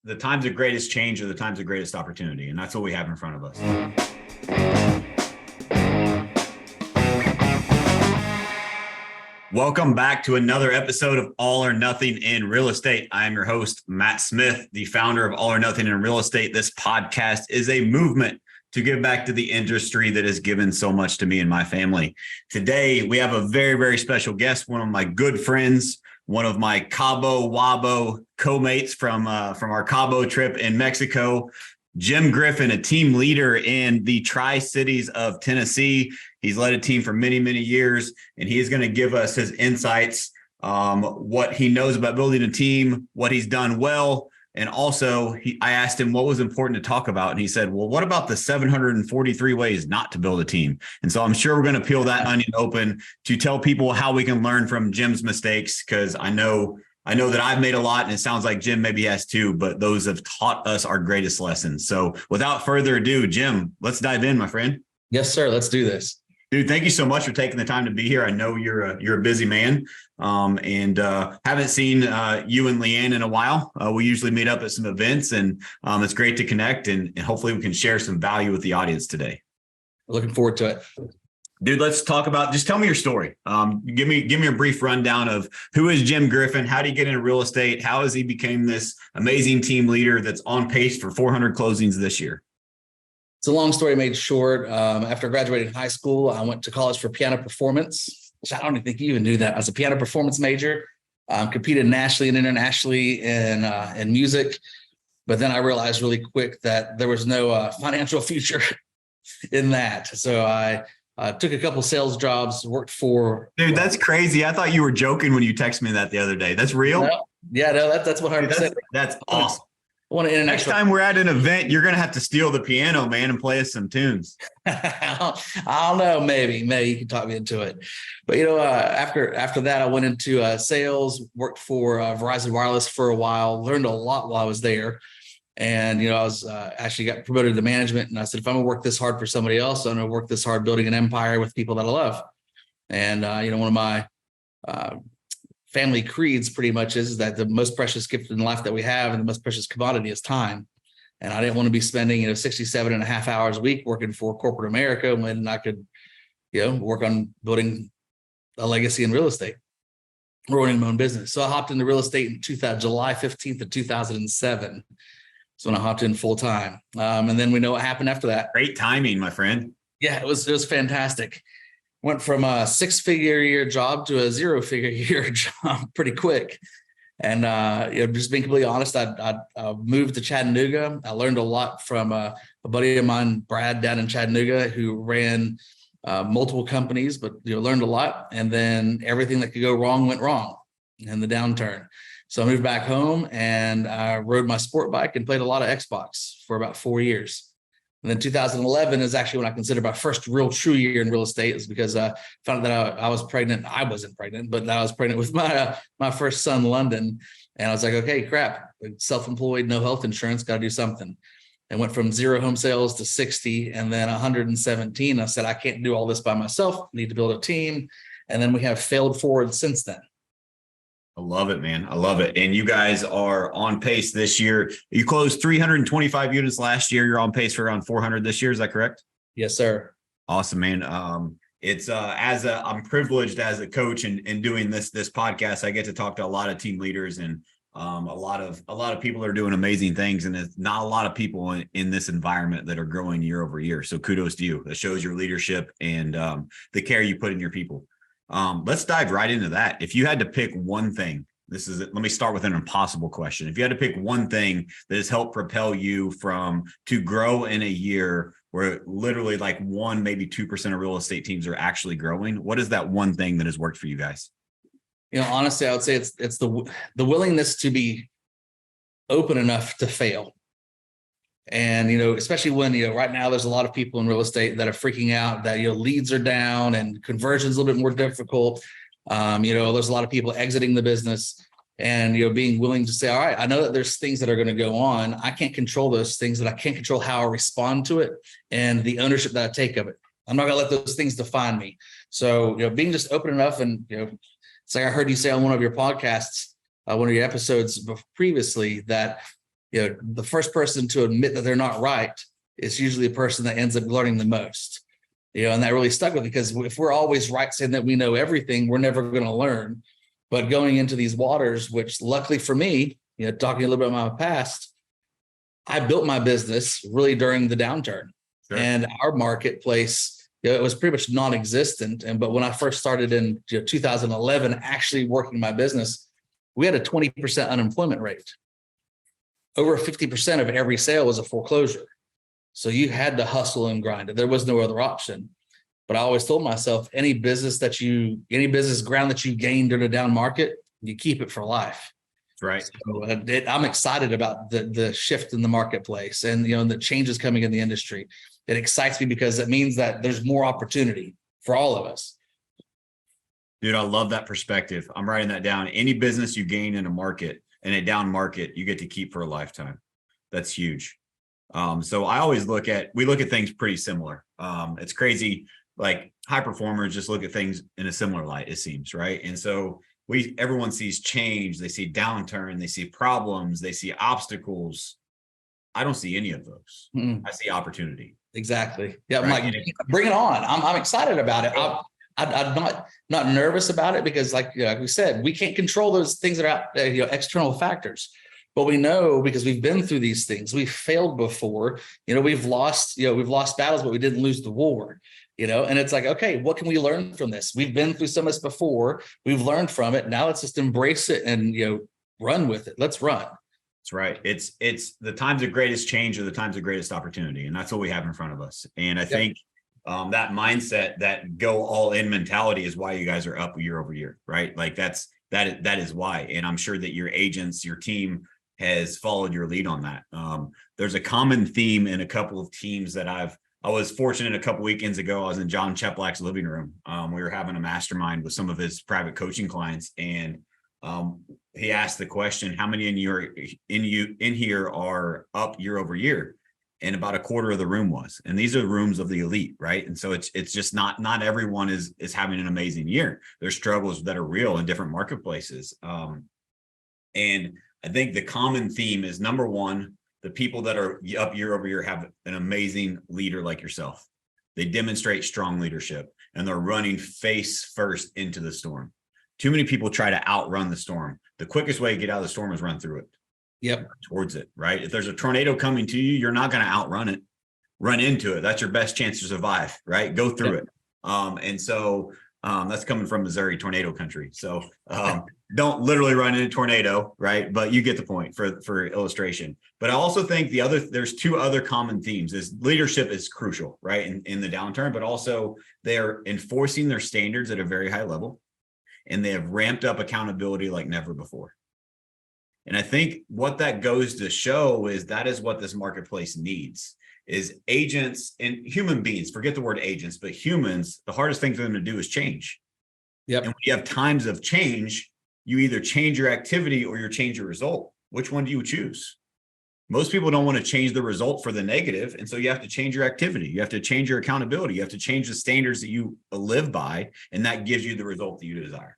the times of greatest change are the times of greatest opportunity. And that's what we have in front of us. Welcome back to another episode of All or Nothing in Real Estate. I am your host, Matt Smith, the founder of All or Nothing in Real Estate. This podcast is a movement to give back to the industry that has given so much to me and my family. Today, we have a very, very special guest, one of my good friends, one of my Cabo Wabo co-mates from our Cabo trip in Mexico, Jim Griffin, a team leader in the Tri-Cities of Tennessee. He's led a team for many, many years, and he is going to give us his insights, what he knows about building a team, what he's done well. And also, I asked him what was important to talk about. And he said, well, what about the 743 ways not to build a team? And so I'm sure we're going to peel that onion open to tell people how we can learn from Jim's mistakes, because I know that I've made a lot, and it sounds like Jim maybe has too, but those have taught us our greatest lessons. So without further ado, Jim, let's dive in, my friend. Yes, sir. Let's do this. Dude, thank you so much for taking the time to be here. I know you're a busy man, and haven't seen you and Leanne in a while. We usually meet up at some events, and it's great to connect, and hopefully we can share some value with the audience today. Looking forward to it. Dude, let's talk about, just tell me your story. Give me a brief rundown of who is Jim Griffin? How did he get into real estate? How has he became this amazing team leader that's on pace for 400 closings this year? It's a long story made short. After graduating high school, I went to college for piano performance, which I don't even think you even knew that. I was a piano performance major, competed nationally and internationally in music. But then I realized really quick that there was no financial future in that. So I took a couple sales jobs, worked for. Dude, that's crazy. I thought you were joking when you texted me that the other day. That's real? No, that's 100%. Dude, that's awesome. Next time we're at an event, you're going to have to steal the piano, man, and play us some tunes. I don't know. Maybe you can talk me into it. But, after that, I went into sales, worked for Verizon Wireless for a while, learned a lot while I was there. And, I was actually got promoted to management. And I said, if I'm going to work this hard for somebody else, I'm going to work this hard building an empire with people that I love. And, one of my family creeds pretty much is that the most precious gift in life that we have and the most precious commodity is time. And I didn't want to be spending, 67 and a half hours a week working for corporate America when I could, work on building a legacy in real estate, running my own business. So I hopped into real estate in July 15th of 2007. So when I hopped in full time. And then we know what happened after that. Great timing, my friend. Yeah, it was fantastic. Went from a 6-figure a year job to a 0-figure a year job pretty quick. And, just being completely honest, I moved to Chattanooga. I learned a lot from a buddy of mine, Brad, down in Chattanooga, who ran multiple companies, but learned a lot. And then everything that could go wrong went wrong in the downturn. So I moved back home and I rode my sport bike and played a lot of Xbox for about 4 years. And then 2011 is actually when I consider my first real true year in real estate, is because I found out that I was pregnant. I wasn't pregnant, but I was pregnant with my first son, London. And I was like, okay, crap, self-employed, no health insurance, got to do something. And went from 0 home sales to 60 and then 117. I said, I can't do all this by myself. Need to build a team. And then we have failed forward since then. I love it, man. I love it. And you guys are on pace this year. You closed 325 units last year. You're on pace for around 400 this year. Is that correct? Yes, sir. Awesome, man. I'm privileged as a coach and doing this podcast. I get to talk to a lot of team leaders and a lot of people are doing amazing things. And it's not a lot of people in this environment that are growing year over year. So kudos to you. That shows your leadership and the care you put in your people. Let's dive right into that. If you had to pick one thing, let me start with an impossible question. If you had to pick one thing that has helped propel you to grow in a year where literally like 1, maybe 2% of real estate teams are actually growing, what is that one thing that has worked for you guys? Honestly, I would say it's the willingness to be open enough to fail. And, especially when, right now there's a lot of people in real estate that are freaking out that, leads are down and conversion's a little bit more difficult. There's a lot of people exiting the business and, being willing to say, all right, I know that there's things that are going to go on. I can't control those things, but I can't control how I respond to it and the ownership that I take of it. I'm not going to let those things define me. So, being just open enough and, it's like I heard you say on one of your podcasts, one of your episodes previously, that the first person to admit that they're not right is usually the person that ends up learning the most. And that really stuck with me, because if we're always right saying that we know everything, we're never going to learn. But going into these waters, which luckily for me, talking a little bit about my past, I built my business really during the downturn. Sure. And our marketplace, it was pretty much non-existent. But when I first started in 2011, actually working my business, we had a 20% unemployment rate. Over 50% of every sale was a foreclosure. So you had to hustle and grind it. There was no other option. But I always told myself, any business ground that you gain during a down market, you keep it for life. Right. So I'm excited about the shift in the marketplace and the changes coming in the industry. It excites me because it means that there's more opportunity for all of us. Dude, I love that perspective. I'm writing that down. Any business you gain in a market, in a down market, you get to keep for a lifetime. That's huge. So I always look at things pretty similar. It's crazy. Like high performers just look at things in a similar light, it seems, right? And so everyone sees change, they see downturn, they see problems, they see obstacles. I don't see any of those. I see opportunity. Exactly. Yeah, right? I'm like, bring it on. I'm excited about it. I'm not nervous about it because, like we said, we can't control those things that are out, external factors. But we know, because we've been through these things, we've failed before. We've lost battles, but we didn't lose the war. And it's like, okay, what can we learn from this? We've been through some of this before. We've learned from it. Now let's just embrace it and, run with it. Let's run. That's right. It's the times of greatest change are the times of greatest opportunity. And that's what we have in front of us. And I think that mindset, that go all in mentality is why you guys are up year over year, right? Like that is why. And I'm sure that your agents, your team has followed your lead on that. There's a common theme in a couple of teams that I was fortunate a couple weekends ago. I was in John Cheplack's living room. We were having a mastermind with some of his private coaching clients, and he asked the question, "How many in here are up year over year?" And about a quarter of the room was. And these are rooms of the elite, right? And so it's just not everyone is having an amazing year. There's struggles that are real in different marketplaces, and I think the common theme is, number one, the people that are up year over year have an amazing leader like yourself. They demonstrate strong leadership and they're running face first into the storm. Too many people try to outrun the storm. The quickest way to get out of the storm is run through it. Yep. Towards it, right? If there's a tornado coming to you, you're not going to outrun it. Run into it. That's your best chance to survive, right? Go through it. And so that's coming from Missouri, tornado country. So don't literally run into a tornado, right? But you get the point for illustration. But I also think there's two other common themes. Is leadership is crucial, right? In the downturn, but also they're enforcing their standards at a very high level, and they have ramped up accountability like never before. And I think what that goes to show is that is what this marketplace needs. Is agents and human beings, forget the word agents, but humans, the hardest thing for them to do is change. Yep. And when you have times of change, you either change your activity or you change your result. Which one do you choose? Most people don't want to change the result for the negative. And so you have to change your activity. You have to change your accountability. You have to change the standards that you live by. And that gives you the result that you desire.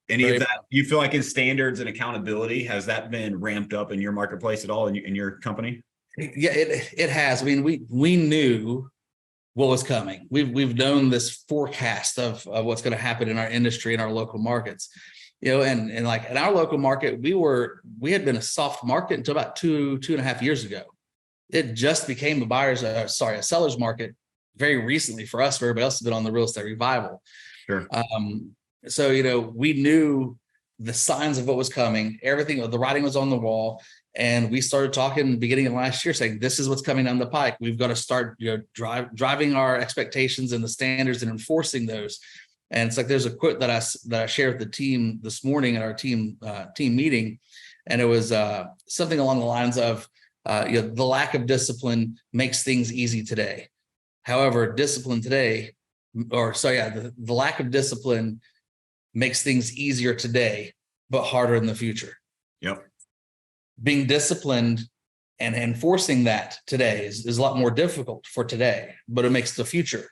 Any of that, you feel like in standards and accountability, has that been ramped up in your marketplace at all in your company? Yeah, it has. I mean, we knew what was coming. We've known this forecast of what's going to happen in our industry, in our local markets, and like in our local market, we had been a soft market until about two and a half years ago. It just became a seller's market very recently for us. For everybody else has been on the real estate revival. Sure. So, we knew the signs of what was coming. Everything, the writing was on the wall. And we started talking beginning of last year, saying, this is what's coming down the pike. We've got to start driving our expectations and the standards and enforcing those. And it's like, there's a quote that I shared with the team this morning at our team meeting. And it was something along the lines of, the lack of discipline makes things easy today. However, the lack of discipline makes things easier today, but harder in the future. Yep. Being disciplined and enforcing that today is a lot more difficult for today, but it makes the future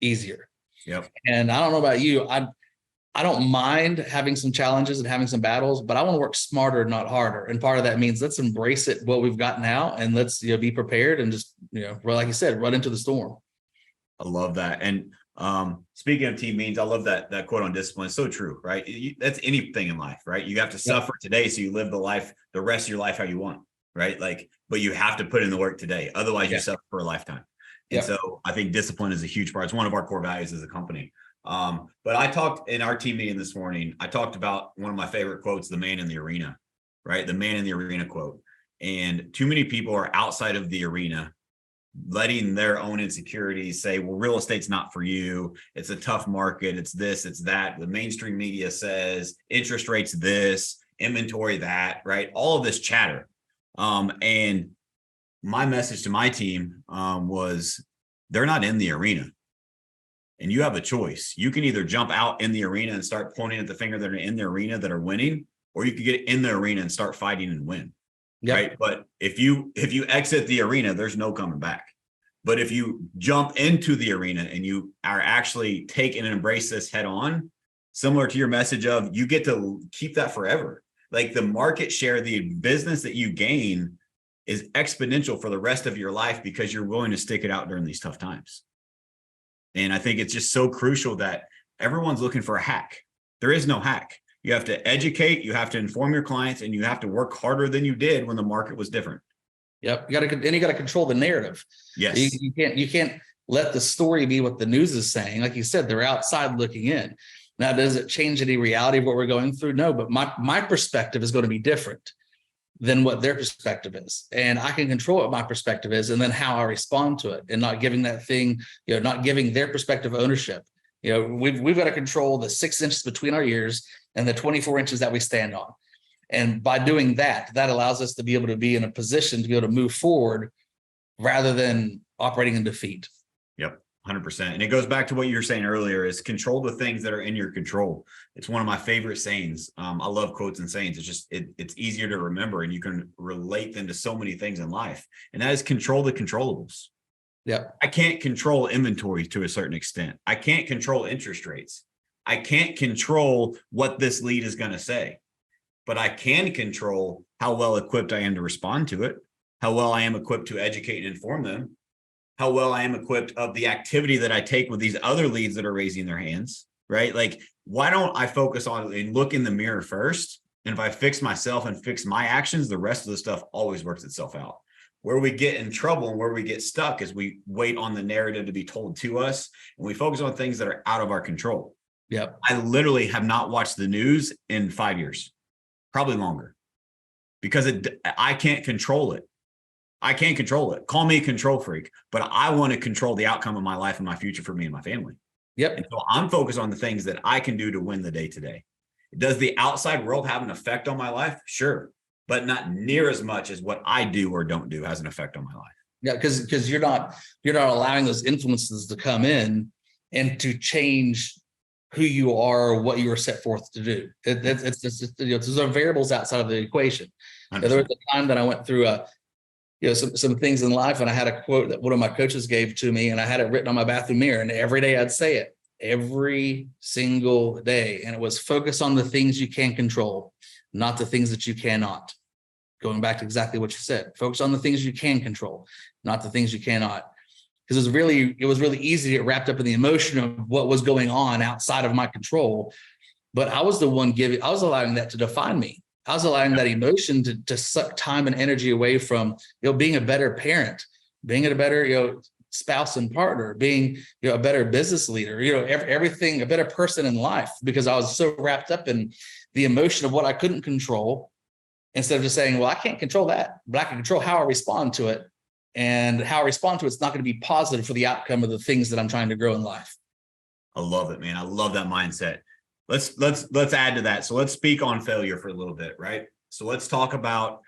easier. Yep. And I don't know about you, I don't mind having some challenges and having some battles, but I want to work smarter, not harder. And part of that means let's embrace it, what we've got now, and let's be prepared and just, like you said, run into the storm. I love that. And speaking of team means, I love that quote on discipline. It's so true, right? That's anything in life, right? You have to suffer today so you live the rest of your life how you want, right? Like, but you have to put in the work today. Otherwise you suffer for a lifetime. And so I think discipline is a huge part. It's one of our core values as a company. But I talked in our team meeting this morning, I talked about one of my favorite quotes, the man in the arena, right? The man in the arena quote. And too many people are outside of the arena, letting their own insecurities say, well, real estate's not for you. It's a tough market. It's this, it's that. The mainstream media says interest rates, this, inventory, that, right? All of this chatter. And my message to my team was they're not in the arena. And you have a choice. You can either jump out in the arena and start pointing at the finger that are in the arena that are winning, or you could get in the arena and start fighting and win. Yep. Right. But if you exit the arena, there's no coming back. But if you jump into the arena and you are actually take and embrace this head on, similar to your message of you get to keep that forever. Like the market share, the business that you gain is exponential for the rest of your life because you're willing to stick it out during these tough times. And I think it's just so crucial that everyone's looking for a hack. There is no hack. You have to educate, you have to inform your clients, and you have to work harder than you did when the market was different. Yep. You got to control the narrative. Yes. You can't let the story be what the news is saying. Like you said, they're outside looking in. Now, does it change any reality of what we're going through? No, but my perspective is going to be different than what their perspective is. And I can control what my perspective is and then how I respond to it and not giving that thing, not giving their perspective ownership. We've got to control the 6 inches between our ears and the 24 inches that we stand on. And by doing that allows us to be able to be in a position to be able to move forward rather than operating in defeat. Yep. 100%. And it goes back to what you were saying earlier is control the things that are in your control. It's one of my favorite sayings. I love quotes and sayings. It's just, it's easier to remember and you can relate them to so many things in life. And that is control the controllables. Yeah. I can't control inventory to a certain extent. I can't control interest rates. I can't control what this lead is going to say, but I can control how well equipped I am to respond to it, how well I am equipped to educate and inform them, how well I am equipped of the activity that I take with these other leads that are raising their hands, right? Like, why don't I focus on and look in the mirror first? And if I fix myself and fix my actions, the rest of the stuff always works itself out. Where we get in trouble and where we get stuck is we wait on the narrative to be told to us and we focus on things that are out of our control. Yep. I literally have not watched the news in 5 years, probably longer, because I can't control it. I can't control it. Call me a control freak, but I want to control the outcome of my life and my future for me and my family. Yep. And so I'm focused on the things that I can do to win the day today. Does the outside world have an effect on my life? Sure. But not near as much as what I do or don't do has an effect on my life. Yeah, because you're not allowing those influences to come in and to change who you are or what you were set forth to do. It's just, there's variables outside of the equation. There was a time that I went through some things in life, and I had a quote that one of my coaches gave to me, and I had it written on my bathroom mirror, and every day I'd say it every single day. And it was focus on the things you can control, not the things that you cannot. Going back to exactly what you said, focus on the things you can control, not the things you cannot. Because it was really easy to get wrapped up in the emotion of what was going on outside of my control. But I was the one I was allowing that to define me. I was allowing that emotion to suck time and energy away from, being a better parent, being a better, spouse and partner, being, a better business leader, everything, a better person in life, because I was so wrapped up in the emotion of what I couldn't control, instead of just saying, well, I can't control that, but I can control how I respond to it. And how I respond to it's not going to be positive for the outcome of the things that I'm trying to grow in life. I love it, man. I love that mindset. Let's add to that. So let's speak on failure for a little bit, right? So let's talk about,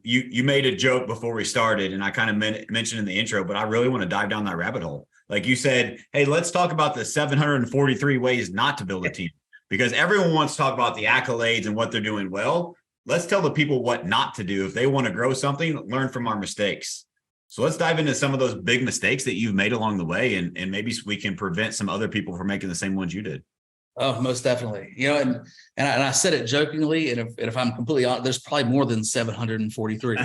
you made a joke before we started, and I kind of mentioned in the intro, but I really want to dive down that rabbit hole. Like you said, hey, let's talk about the 743 ways not to build a team, because everyone wants to talk about the accolades and what they're doing well. Let's tell the people what not to do. If they want to grow something, learn from our mistakes. So let's dive into some of those big mistakes that you've made along the way, and maybe we can prevent some other people from making the same ones you did. Oh, most definitely. And I said it jokingly, and if I'm completely honest, there's probably more than 743.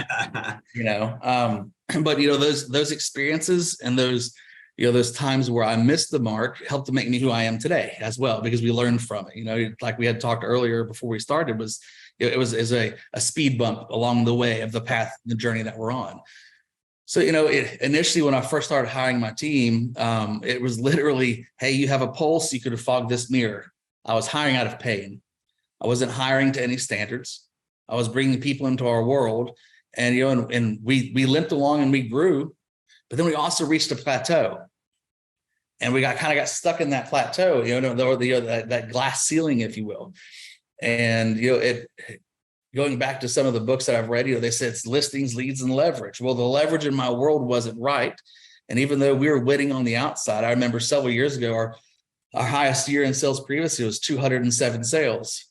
But those experiences and those times where I missed the mark helped to make me who I am today as well, because we learned from it. Like we had talked earlier before we started, it was a speed bump along the way of the path, the journey that we're on. So, initially when I first started hiring my team, it was literally, hey, you have a pulse, you could have fogged this mirror. I was hiring out of pain. I wasn't hiring to any standards. I was bringing people into our world, and we limped along and we grew, but then we also reached a plateau, and we got stuck in that plateau, that glass ceiling, if you will. And, going back to some of the books that I've read, they said it's listings, leads, and leverage. Well, the leverage in my world wasn't right. And even though we were winning on the outside, I remember several years ago, our highest year in sales previously was 207 sales.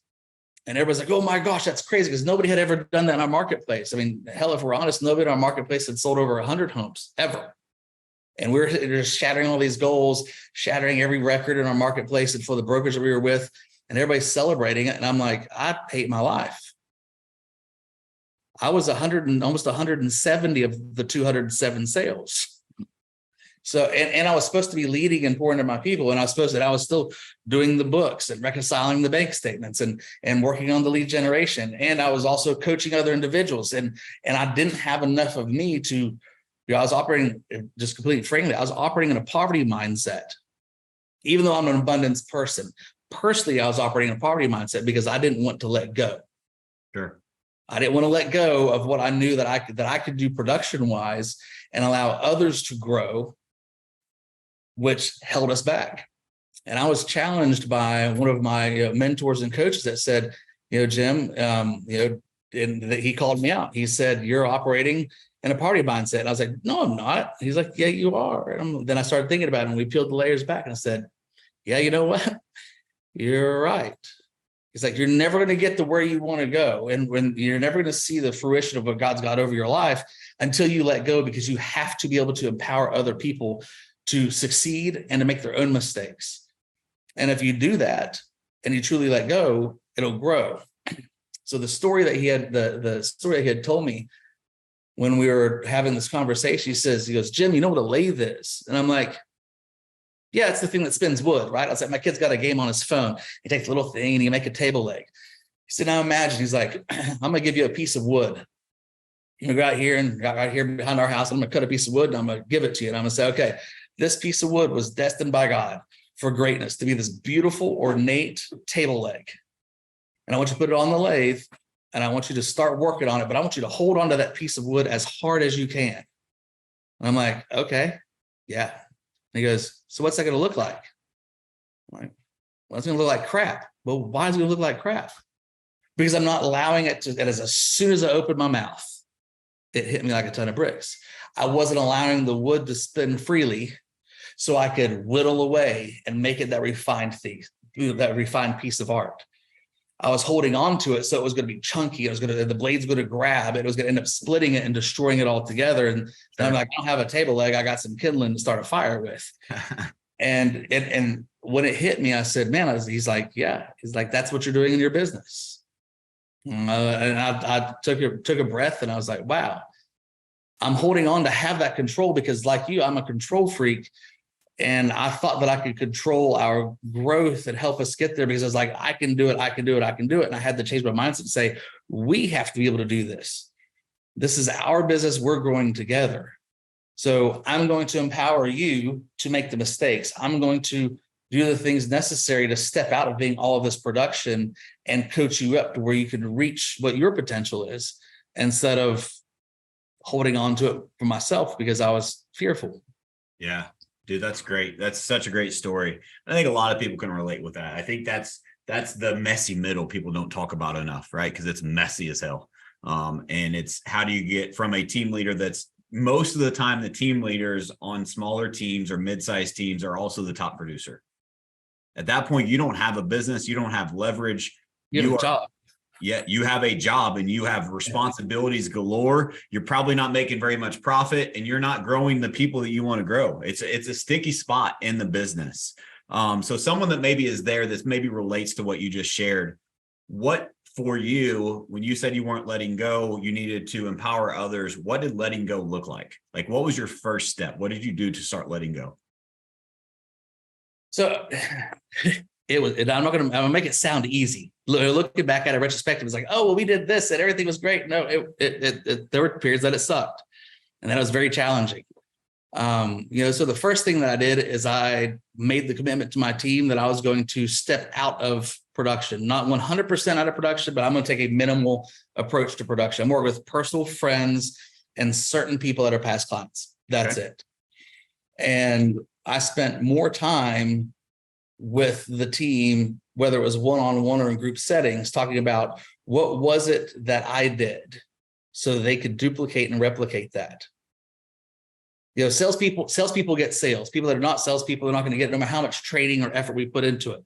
And everybody's like, oh my gosh, that's crazy, because nobody had ever done that in our marketplace. I mean, hell, if we're honest, nobody in our marketplace had sold over 100 homes ever. And we're just shattering all these goals, shattering every record in our marketplace and for the brokers that we were with, and everybody's celebrating it. And I'm like, I hate my life. I was almost 170 of the 207 sales. So, and I was supposed to be leading and pouring to my people. And I was still doing the books and reconciling the bank statements and working on the lead generation. And I was also coaching other individuals. And I didn't have enough of me to, I was operating, just completely frankly, I was operating in a poverty mindset. Even though I'm an abundance person, personally, I was operating in a poverty mindset because I didn't want to let go. Sure. I didn't want to let go of what I knew that I could do production wise and allow others to grow, which held us back. And I was challenged by one of my mentors and coaches that said, Jim, and he called me out. He said, you're operating in a party mindset. And I was like, no, I'm not. He's like, yeah, you are. And then I started thinking about it, and we peeled the layers back, and I said, yeah, you know what? You're right. It's like, you're never going to get to where you want to go. And when you're never going to see the fruition of what God's got over your life until you let go, because you have to be able to empower other people to succeed and to make their own mistakes. And if you do that and you truly let go, it'll grow. So the story that he had, the story that he had told me when we were having this conversation, he goes, Jim, you know what a lathe is? And I'm like, yeah, it's the thing that spins wood, right? I was like, my kid's got a game on his phone. He takes a little thing and he make a table leg. He said, now imagine, he's like, I'm going to give you a piece of wood. You go out here and right here behind our house, I'm going to cut a piece of wood and I'm going to give it to you. And I'm going to say, okay, this piece of wood was destined by God for greatness, to be this beautiful, ornate table leg. And I want you to put it on the lathe and I want you to start working on it, but I want you to hold on to that piece of wood as hard as you can. And I'm like, okay, yeah. And he goes, so what's that going to look like? I'm like, well, it's going to look like crap. Well, why is it going to look like crap? Because I'm not allowing it to, and as soon as I opened my mouth, it hit me like a ton of bricks. I wasn't allowing the wood to spin freely so I could whittle away and make it that refined thing, that refined piece of art. I was holding on to it, so it was going to be chunky. The blade's going to grab it. It was going to end up splitting it and destroying it all together. And then I'm like, I don't have a table leg. I got some kindling to start a fire with. and when it hit me, I said, man, he's like, yeah. He's like, that's what you're doing in your business. And I took a breath and I was like, wow, I'm holding on to have that control because like you, I'm a control freak. And I thought that I could control our growth and help us get there because I was like, I can do it. And I had to change my mindset and say, we have to be able to do this. This is our business. We're growing together. So I'm going to empower you to make the mistakes. I'm going to do the things necessary to step out of being all of this production and coach you up to where you can reach what your potential is instead of holding on to it for myself because I was fearful. Yeah. Dude, that's great. That's such a great story. I think a lot of people can relate with that. I think that's the messy middle people don't talk about enough, right? Because it's messy as hell. And it's how do you get from a team leader that's most of the time the team leaders on smaller teams or mid-sized teams are also the top producer. At that point, you don't have a business. You don't have leverage. You have a job. Yeah, you have a job and you have responsibilities galore. You're probably not making very much profit and you're not growing the people that you want to grow. It's a sticky spot in the business. So someone that maybe is there, that maybe relates to what you just shared. What for you, when you said you weren't letting go, you needed to empower others, what did letting go look like? Like, what was your first step? What did you do to start letting go? So it was, and I'm gonna make it sound easy. Looking back at it retrospective, it's like, oh, well, we did this and everything was great. No, there were periods that it sucked, and that was very challenging. So the first thing that I did is I made the commitment to my team that I was going to step out of production, not 100% out of production, but I'm going to take a minimal approach to production. I'm working with personal friends and certain people that are past clients. That's it. And I spent more time with the team, whether it was one-on-one or in group settings, talking about what was it that I did so they could duplicate and replicate that. Salespeople get sales. People that are not salespeople are not going to get it no matter how much training or effort we put into it.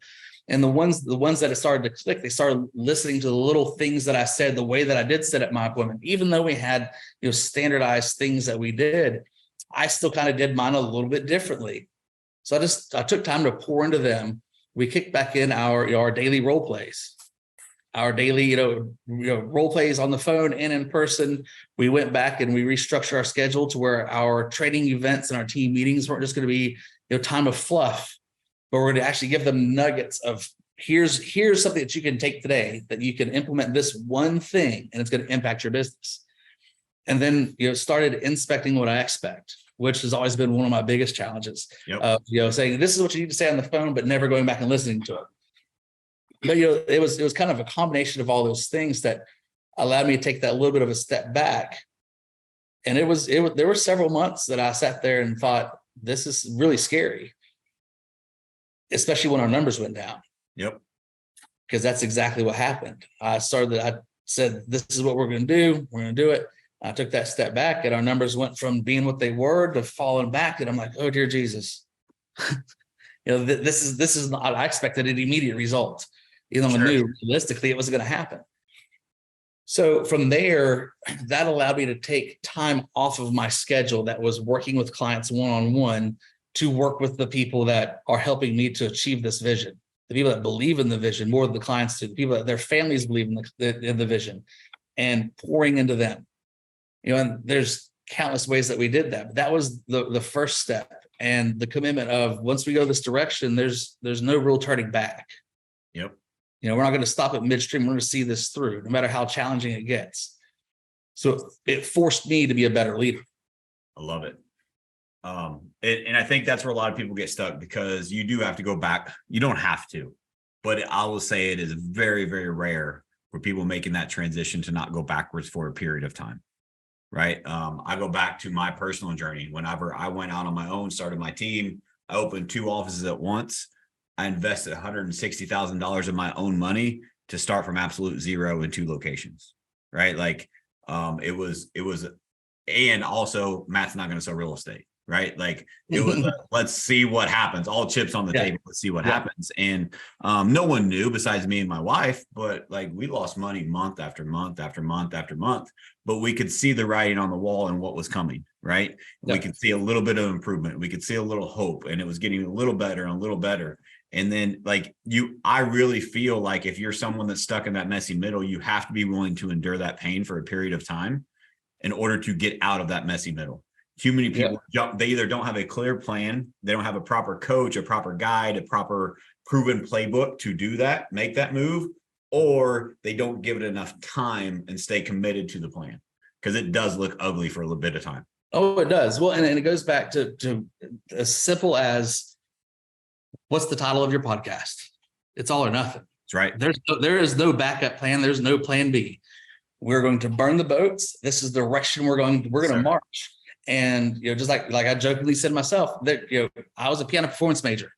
And the ones that it started to click, they started listening to the little things that I said, the way that I did set up my appointment. Even though we had standardized things that we did, I still kind of did mine a little bit differently. So I took time to pour into them. We kicked back in our daily role plays, our daily role plays on the phone and in person. We went back and we restructured our schedule to where our training events and our team meetings weren't just going to be time of fluff, but we're going to actually give them nuggets of here's something that you can take today that you can implement this one thing and it's going to impact your business. And then started inspecting what I expect, which has always been one of my biggest challenges. Saying this is what you need to say on the phone, but never going back and listening to it. But it was kind of a combination of all those things that allowed me to take that little bit of a step back. And there were several months that I sat there and thought, this is really scary, especially when our numbers went down. Yep. Because that's exactly what happened. I said, this is what we're going to do. We're going to do it. I took that step back and our numbers went from being what they were to falling back. And I'm like, oh, dear Jesus. This is not, I expected an immediate result. Even though I knew realistically it wasn't going to happen. So from there, that allowed me to take time off of my schedule that was working with clients one-on-one to work with the people that are helping me to achieve this vision, the people that believe in the vision more than the clients do, the people that their families believe in the vision, and pouring into them. And there's countless ways that we did that. But that was the first step, and the commitment of once we go this direction, there's no real turning back. Yep. We're not going to stop at midstream. We're going to see this through, no matter how challenging it gets. So it forced me to be a better leader. I love it. And I think that's where a lot of people get stuck, because you do have to go back. You don't have to, but I will say it is very, very rare for people making that transition to not go backwards for a period of time. Right. I go back to my personal journey. Whenever I went out on my own, started my team, I opened 2 offices at once. I invested $160,000 of my own money to start from absolute zero in 2 locations. Right. Like it was, and also Matt's not going to sell real estate. Right. Like it was, let's see what happens. All chips on the table. Let's see what happens. And no one knew besides me and my wife, but like we lost money month after month after month after month, but we could see the writing on the wall and what was coming. Right. We could see a little bit of improvement. We could see a little hope, and it was getting a little better and a little better. And then I really feel like if you're someone that's stuck in that messy middle, you have to be willing to endure that pain for a period of time in order to get out of that messy middle. Too many people, they either don't have a clear plan, they don't have a proper coach, a proper guide, a proper proven playbook to do that, make that move, or they don't give it enough time and stay committed to the plan, because it does look ugly for a little bit of time. Oh, it does. Well, and it goes back to as simple as, what's the title of your podcast? It's all or nothing. That's right. There is no backup plan. There's no plan B. We're going to burn the boats. This is the direction we're going to march. And, just like I jokingly said myself, that, I was a piano performance major.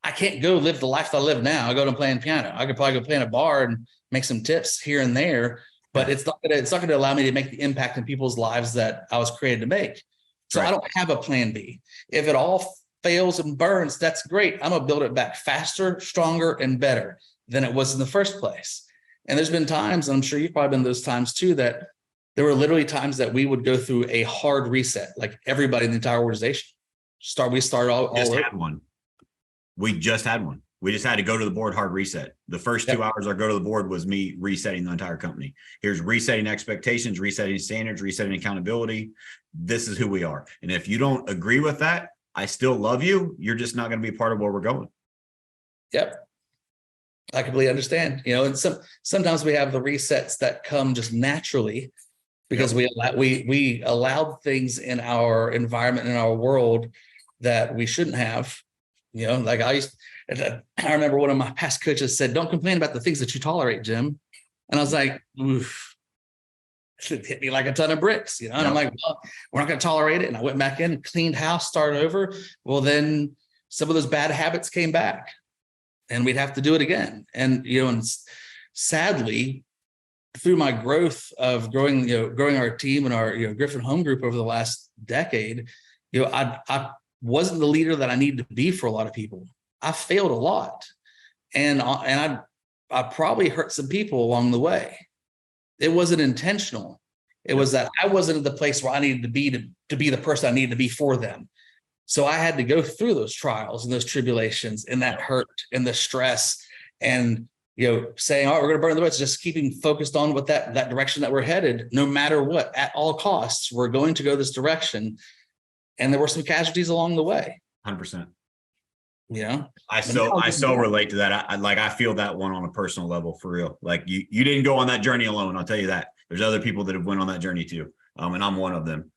I can't go live the life that I live now. I go to playing piano. I could probably go play in a bar and make some tips here and there, but it's not going to allow me to make the impact in people's lives that I was created to make. So I don't have a plan B. If it all fails and burns, that's great. I'm going to build it back faster, stronger, and better than it was in the first place. And there's been times, and I'm sure you've probably been those times too, that there were literally times that we would go through a hard reset, like everybody in the entire organization. We started all just over. had one. We just had one. We just had to go to the board, hard reset. The first 2 hours I go to the board was me resetting the entire company. Here's resetting expectations, resetting standards, resetting accountability. This is who we are. And if you don't agree with that, I still love you. You're just not going to be a part of where we're going. Yep. I completely understand. And sometimes we have the resets that come just naturally because we allowed things in our environment, in our world that we shouldn't have. Like I remember one of my past coaches said, "Don't complain about the things that you tolerate, Jim." And I was like, oof, it hit me like a ton of bricks, and I'm like, well, we're not going to tolerate it. And I went back in, cleaned house, started over. Well, then some of those bad habits came back and we'd have to do it again. And, and sadly, through my growth of growing our team and our, Griffin home group over the last decade, I wasn't the leader that I needed to be for a lot of people. I failed a lot, and I probably hurt some people along the way. It wasn't intentional. It was that I wasn't at the place where I needed to be the person I needed to be for them. So I had to go through those trials and those tribulations and that hurt and the stress and, saying, all right, we're going to burn the boats, just keeping focused on what that direction that we're headed, no matter what, at all costs, we're going to go this direction. And there were some casualties along the way. 100%. I so relate to that. I feel that one on a personal level, for real. Like you didn't go on that journey alone. I'll tell you that. There's other people that have went on that journey too. And I'm one of them.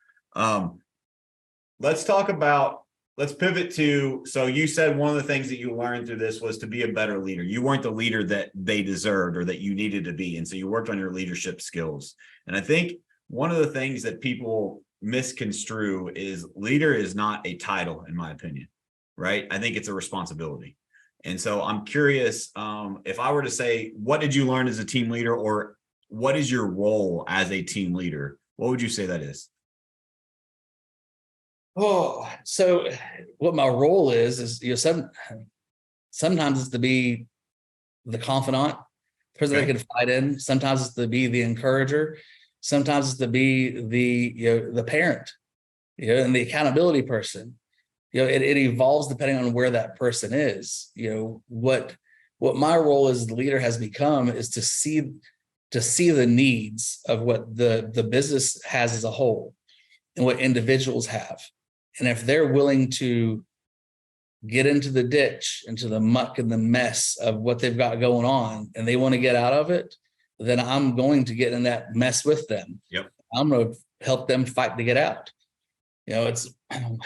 Let's pivot to, so you said one of the things that you learned through this was to be a better leader. You weren't the leader that they deserved or that you needed to be. And so you worked on your leadership skills. And I think one of the things that people misconstrue is leader is not a title, in my opinion, right? I think it's a responsibility. And so I'm curious, if I were to say, what did you learn as a team leader, or what is your role as a team leader? What would you say that is? Oh, so what my role is sometimes it's to be the confidant, person they can fight in. Sometimes it's to be the encourager. Sometimes it's to be the parent, and the accountability person. It evolves depending on where that person is. What my role as the leader has become is to see the needs of what the business has as a whole and what individuals have. And if they're willing to get into the ditch, into the muck and the mess of what they've got going on, and they want to get out of it, then I'm going to get in that mess with them. Yep. I'm going to help them fight to get out. It's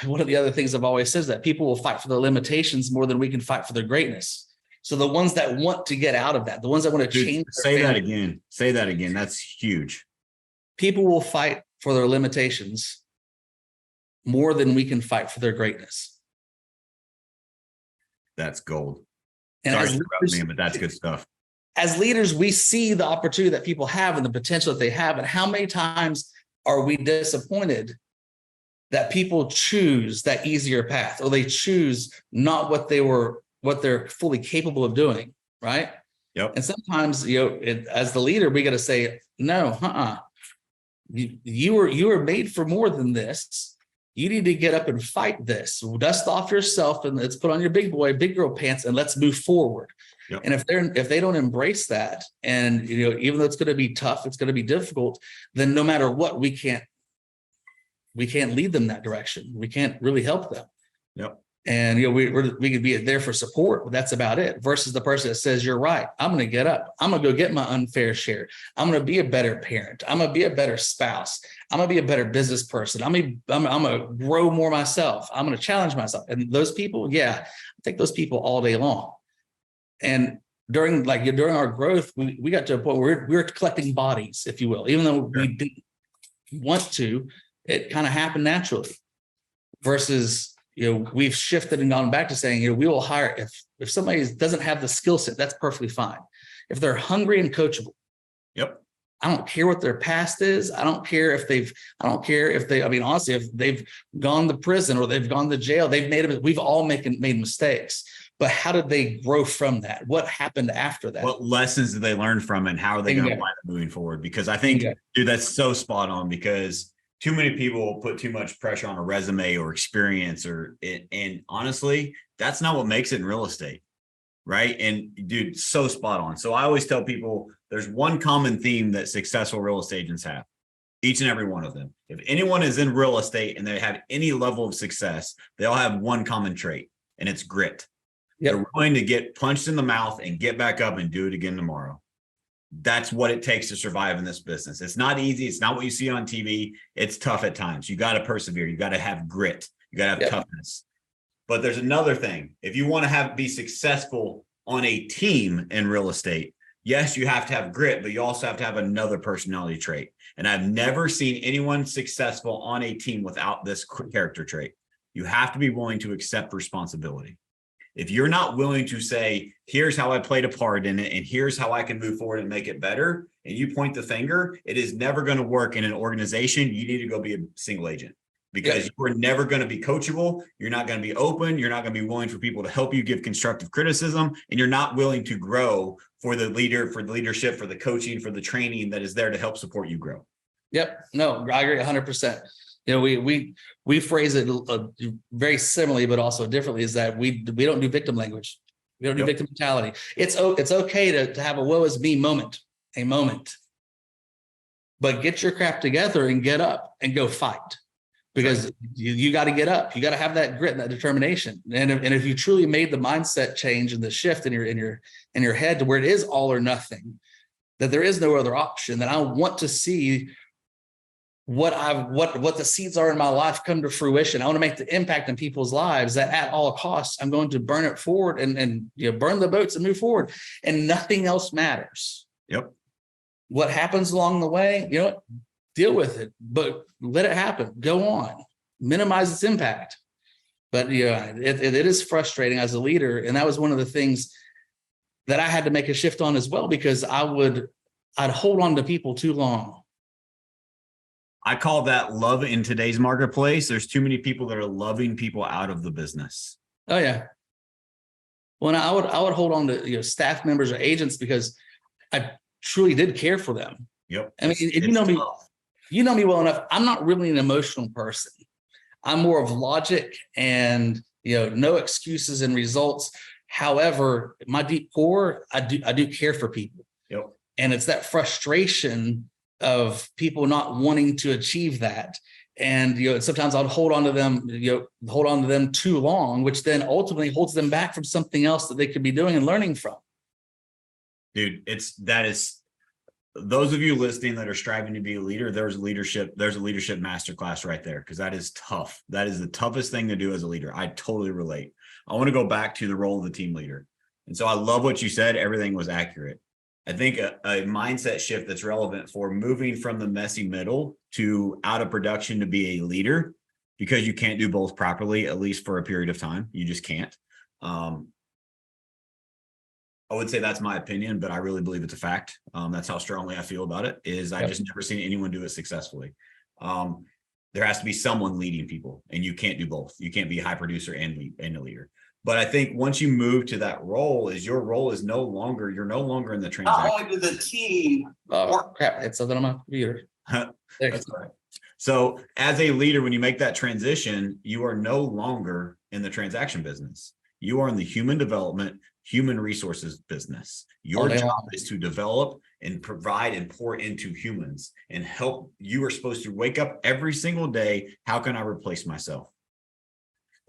one of the other things I've always said is that people will fight for their limitations more than we can fight for their greatness. So the ones that want to get out of that, the ones that want to change. Say that again. That's huge. People will fight for their limitations more than we can fight for their greatness. That's gold. And sorry to interrupt me, but that's good stuff. As leaders, we see the opportunity that people have and the potential that they have. And how many times are we disappointed that people choose that easier path, or they choose not what they're fully capable of doing, right? Yep. And sometimes, as the leader, we got to say, no, you were made for more than this. You need to get up and fight this. Dust off yourself and let's put on your big boy, big girl pants and let's move forward. Yep. And if they don't embrace that, and even though it's going to be tough, it's going to be difficult, then no matter what, we can't lead them that direction. We can't really help them. Yep. And we could be there for support, but that's about it. Versus the person that says, "You're right. I'm going to get up. I'm going to go get my unfair share. I'm going to be a better parent. I'm going to be a better spouse. I'm going to be a better business person. I'm going to grow more myself. I'm going to challenge myself." And those people, I take those people all day long. And during our growth, we got to a point where we were collecting bodies, if you will, even though we didn't want to. It kind of happened naturally. Versus, we've shifted and gone back to saying, we will hire if somebody doesn't have the skill set, that's perfectly fine. If they're hungry and coachable. Yep. I don't care what their past is. I don't care if honestly, if they've gone to prison or they've gone to jail, we've all made mistakes. But how did they grow from that? What happened after that? What lessons did they learn from, and how are they going to apply that moving forward? Because I think, dude, that's so spot on, because too many people put too much pressure on a resume or experience and honestly, that's not what makes it in real estate. Right. And dude, so spot on. So I always tell people there's one common theme that successful real estate agents have, each and every one of them. If anyone is in real estate and they have any level of success, they all have one common trait, and it's grit. Yep. They're willing to get punched in the mouth and get back up and do it again tomorrow. That's what it takes to survive in this business. It's not easy. It's not what you see on TV. It's tough at times. You got to persevere. You got to have grit. You got to have toughness. But there's another thing. If you want to be successful on a team in real estate, yes, you have to have grit, but you also have to have another personality trait. And I've never seen anyone successful on a team without this character trait. You have to be willing to accept responsibility. If you're not willing to say, here's how I played a part in it, and here's how I can move forward and make it better, and you point the finger, it is never going to work in an organization. You need to go be a single agent. Because you're never going to be coachable. You're not going to be open. You're not going to be willing for people to help you give constructive criticism. And you're not willing to grow for the leader, for the leadership, for the coaching, for the training that is there to help support you grow. Yep. No, I agree 100%. You know, we phrase it very similarly, but also differently, is that we don't do victim language. We don't do victim mentality. It's okay to have a woe is me moment, but get your crap together and get up and go fight. Because you got to get up, you got to have that grit and that determination. And if you truly made the mindset change and the shift in your head to where it is all or nothing, that there is no other option, that I want to see what the seeds are in my life come to fruition. I want to make the impact in people's lives, that at all costs, I'm going to burn it forward and burn the boats and move forward, and nothing else matters. Yep. What happens along the way, deal with it, but let it happen. Go on, minimize its impact. But it is frustrating as a leader, and that was one of the things that I had to make a shift on as well, because I'd hold on to people too long. I call that love in today's marketplace. There's too many people that are loving people out of the business. Oh yeah. Well, I would hold on to staff members or agents because I truly did care for them. Yep. I mean, you know me well enough. I'm not really an emotional person. I'm more of logic and no excuses and results. However, my deep core, I do care for people. Yep. And it's that frustration of people not wanting to achieve that. And sometimes I'll hold on to them too long, which then ultimately holds them back from something else that they could be doing and learning from. Dude, those of you listening that are striving to be a leader, there's a leadership masterclass right there, because that is tough. That is the toughest thing to do as a leader. I totally relate. I want to go back to the role of the team leader. And so I love what you said. Everything was accurate. I think a mindset shift that's relevant for moving from the messy middle to out of production to be a leader, because you can't do both properly, at least for a period of time. You just can't. I would say that's my opinion, but I really believe it's a fact. That's how strongly I feel about it. I just never seen anyone do it successfully. There has to be someone leading people, and you can't do both. You can't be a high producer and a leader. But I think once you move to that role, your role is you're no longer in the transaction. Not only to the team. Oh crap! It's something on my computer. That's right. So as a leader, when you make that transition, you are no longer in the transaction business. You are in the human development, human resources business. Your job is to develop and provide and pour into humans and help. You are supposed to wake up every single day. How can I replace myself?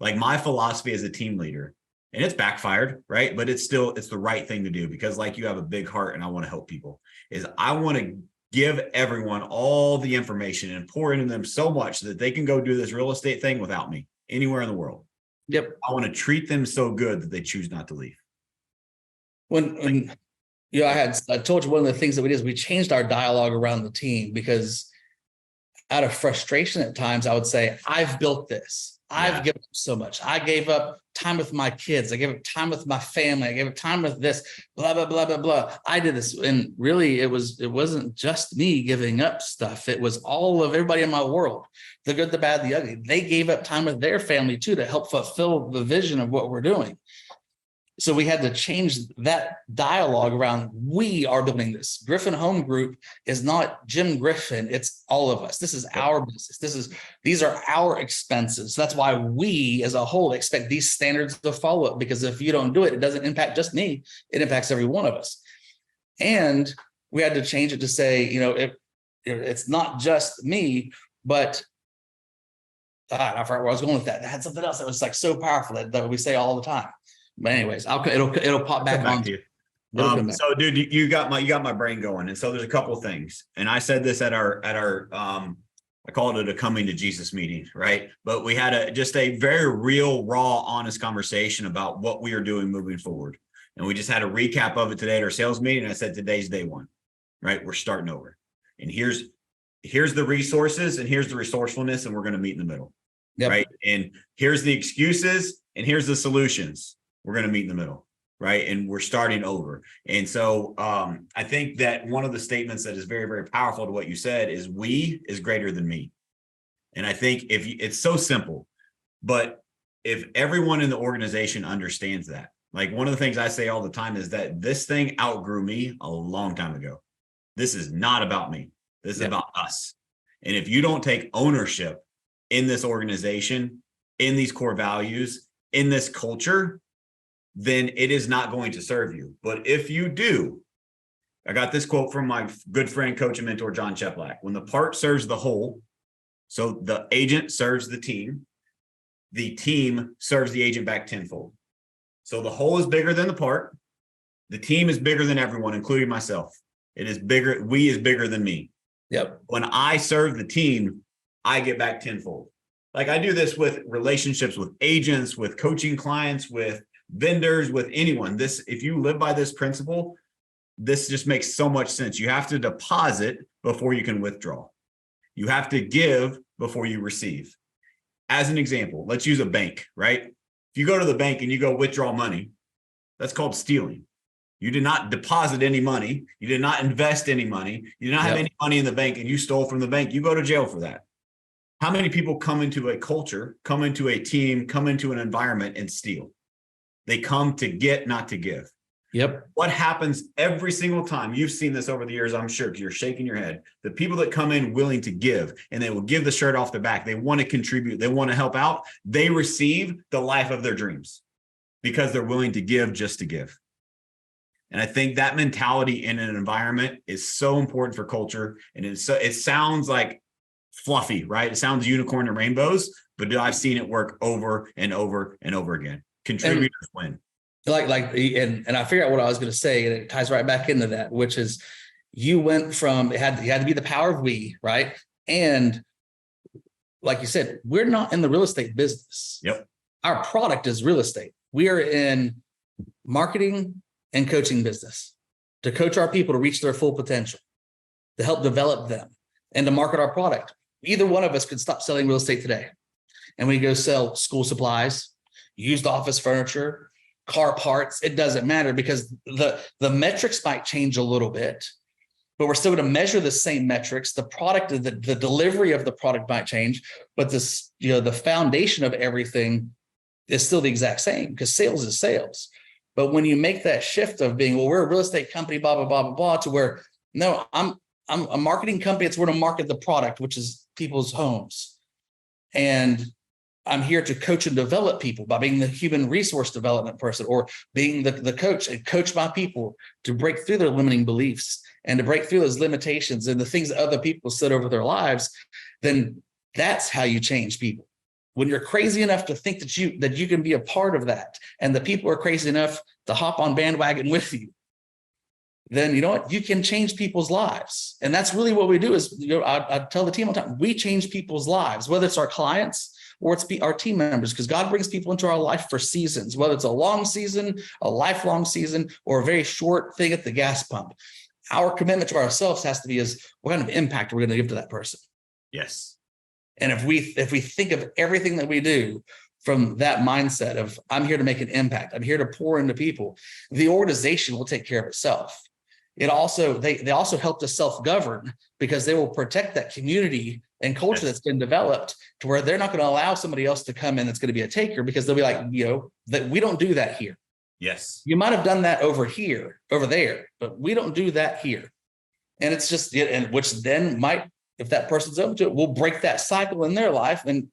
Like my philosophy as a team leader, and it's backfired, right? But it's the right thing to do, because like you have a big heart and I want to help people, is I want to give everyone all the information and pour into them so much that they can go do this real estate thing without me anywhere in the world. Yep. I want to treat them so good that they choose not to leave. When I told you one of the things that we did is we changed our dialogue around the team, because out of frustration at times, I would say, I've built this. I've given up so much. I gave up time with my kids. I gave up time with my family. I gave up time with this, blah, blah, blah, blah, blah. I did this. And really, it wasn't just me giving up stuff. It was all of everybody in my world, the good, the bad, the ugly. They gave up time with their family too, to help fulfill the vision of what we're doing. So we had to change that dialogue around, we are building this. Griffin Home Group is not Jim Griffin. It's all of us. This is our business. These are our expenses. So that's why we as a whole expect these standards to follow it, because if you don't do it, it doesn't impact just me. It impacts every one of us. And we had to change it to say, it's not just me, but I forgot where I was going with that. I had something else that was like so powerful that we say all the time. But anyways, it'll pop back on to you. So dude, you got my brain going. And so there's a couple of things. And I said this at our I called it a coming to Jesus meeting, right? But we had just a very real, raw, honest conversation about what we are doing moving forward. And we just had a recap of it today at our sales meeting. I said, today's day one, right? We're starting over. And here's the resources and here's the resourcefulness, and we're going to meet in the middle. Yep. Right. And here's the excuses and here's the solutions. We're going to meet in the middle. Right. And we're starting over. And so I think that one of the statements that is very, very powerful to what you said is we is greater than me. And I think it's so simple, but if everyone in the organization understands that, like one of the things I say all the time is that this thing outgrew me a long time ago. This is not about me. This is about us. And if you don't take ownership in this organization, in these core values, in this culture, then it is not going to serve you. But if you do, I got this quote from my good friend, coach, and mentor, John Cheplack. When the part serves the whole, so the agent serves the team serves the agent back tenfold. So the whole is bigger than the part. The team is bigger than everyone, including myself. It is bigger. We is bigger than me. Yep. When I serve the team, I get back tenfold. Like I do this with relationships with agents, with coaching clients, with vendors, with anyone. If you live by this principle, this just makes so much sense. You have to deposit before you can withdraw. You have to give before you receive. As an example, let's use a bank, right? If you go to the bank and you go withdraw money, that's called stealing. You did not deposit any money. You did not invest any money. You did not have any money in the bank and you stole from the bank. You go to jail for that. How many people come into a culture, come into a team, come into an environment and steal? They come to get, not to give. Yep. What happens every single time? You've seen this over the years, I'm sure, because you're shaking your head. The people that come in willing to give, and they will give the shirt off their back. They want to contribute. They want to help out. They receive the life of their dreams because they're willing to give just to give. And I think that mentality in an environment is so important for culture. And it sounds like fluffy, right? It sounds unicorn and rainbows, but I've seen it work over and over and over again. Contributors win. And I figured out what I was going to say, and it ties right back into that, which is you went from, it had to be the power of we, right? And like you said, we're not in the real estate business. Yep. Our product is real estate. We are in marketing and coaching business to coach our people to reach their full potential, to help develop them, and to market our product. Either one of us could stop selling real estate today, and we go sell school supplies, used office furniture, car parts. It doesn't matter, because the metrics might change a little bit, but we're still going to measure the same metrics. The product, the delivery of the product might change, but this, the foundation of everything is still the exact same, because sales is sales. But when you make that shift of being, well, we're a real estate company, blah, blah, blah, blah, blah, to where, no, I'm a marketing company. It's where to market the product, which is people's homes. And I'm here to coach and develop people by being the human resource development person, or being the coach and coach my people to break through their limiting beliefs and to break through those limitations and the things that other people said over their lives. Then that's how you change people. When you're crazy enough to think that you can be a part of that, and the people are crazy enough to hop on bandwagon with you, then you know what? You can change people's lives. And that's really what we do is, I tell the team all the time, we change people's lives, whether it's our clients or it's our team members, because God brings people into our life for seasons, whether it's a long season, a lifelong season, or a very short thing at the gas pump. Our commitment to ourselves has to be is what kind of impact we're going to give to that person. Yes. And if we think of everything that we do from that mindset of, I'm here to make an impact, I'm here to pour into people, the organization will take care of itself. It also, they also help to self-govern, because they will protect that community and culture that's been developed to where they're not going to allow somebody else to come in that's going to be a taker, because they'll be like, that we don't do that here. Yes. You might have done that over there, but we don't do that here. And it's just, and which then might, if that person's open to it, will break that cycle in their life and,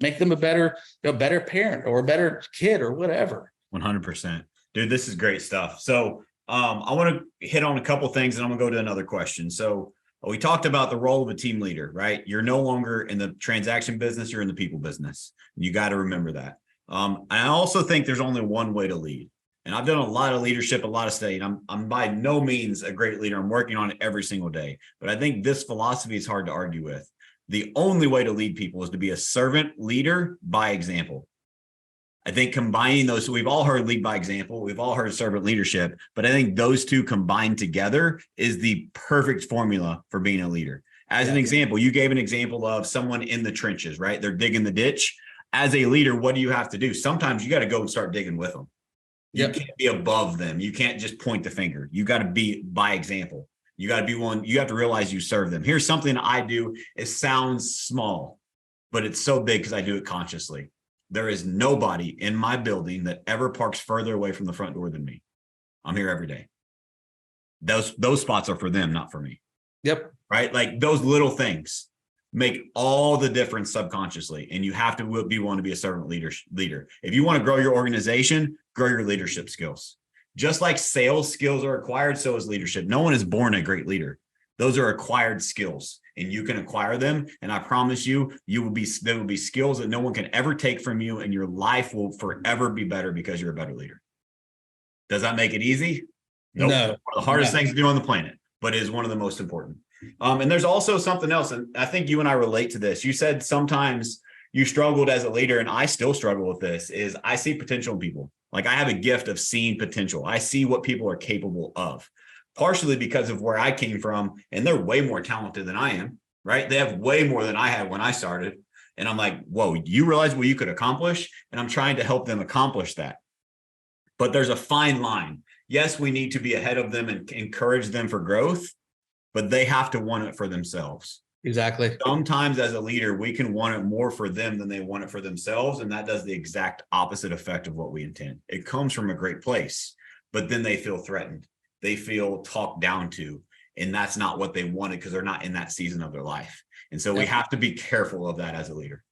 make them a better parent or a better kid or whatever. 100%. Dude, this is great stuff. So I want to hit on a couple things and I'm gonna go to another question. So we talked about the role of a team leader, right? You're no longer in the transaction business, you're in the people business. You got to remember that. I also think there's only one way to lead. And I've done a lot of leadership, a lot of study. I'm by no means a great leader. I'm working on it every single day. But I think this philosophy is hard to argue with. The only way to lead people is to be a servant leader by example. I think combining those, so we've all heard lead by example, we've all heard servant leadership, but I think those two combined together is the perfect formula for being a leader. As an example, you gave an example of someone in the trenches, right? They're digging the ditch. As a leader, what do you have to do? Sometimes you got to go and start digging with them. You can't be above them. You can't just point the finger. You got to be by example. You got to be one. You have to realize you serve them. Here's something I do. It sounds small, but it's so big because I do it consciously. There is nobody in my building that ever parks further away from the front door than me. I'm here every day. Those spots are for them, not for me. Yep. Right? Like those little things make all the difference subconsciously. And you have to be one to be a servant leader. If you want to grow your organization, grow your leadership skills. Just like sales skills are acquired, so is leadership. No one is born a great leader. Those are acquired skills and you can acquire them. And I promise you, there will be skills that no one can ever take from you and your life will forever be better because you're a better leader. Does that make it easy? Nope. No. One of the hardest things to do on the planet, but it is one of the most important. And there's also something else. And I think you and I relate to this. You said sometimes you struggled as a leader, and I still struggle with this, is I see potential in people. Like I have a gift of seeing potential. I see what people are capable of, partially because of where I came from. And they're way more talented than I am, right? They have way more than I had when I started. And I'm like, whoa, you realize what you could accomplish? And I'm trying to help them accomplish that. But there's a fine line. Yes, we need to be ahead of them and encourage them for growth, but they have to want it for themselves. Exactly. Sometimes as a leader, we can want it more for them than they want it for themselves. And that does the exact opposite effect of what we intend. It comes from a great place, but then they feel threatened. They feel talked down to, and that's not what they wanted because they're not in that season of their life. And so we have to be careful of that as a leader.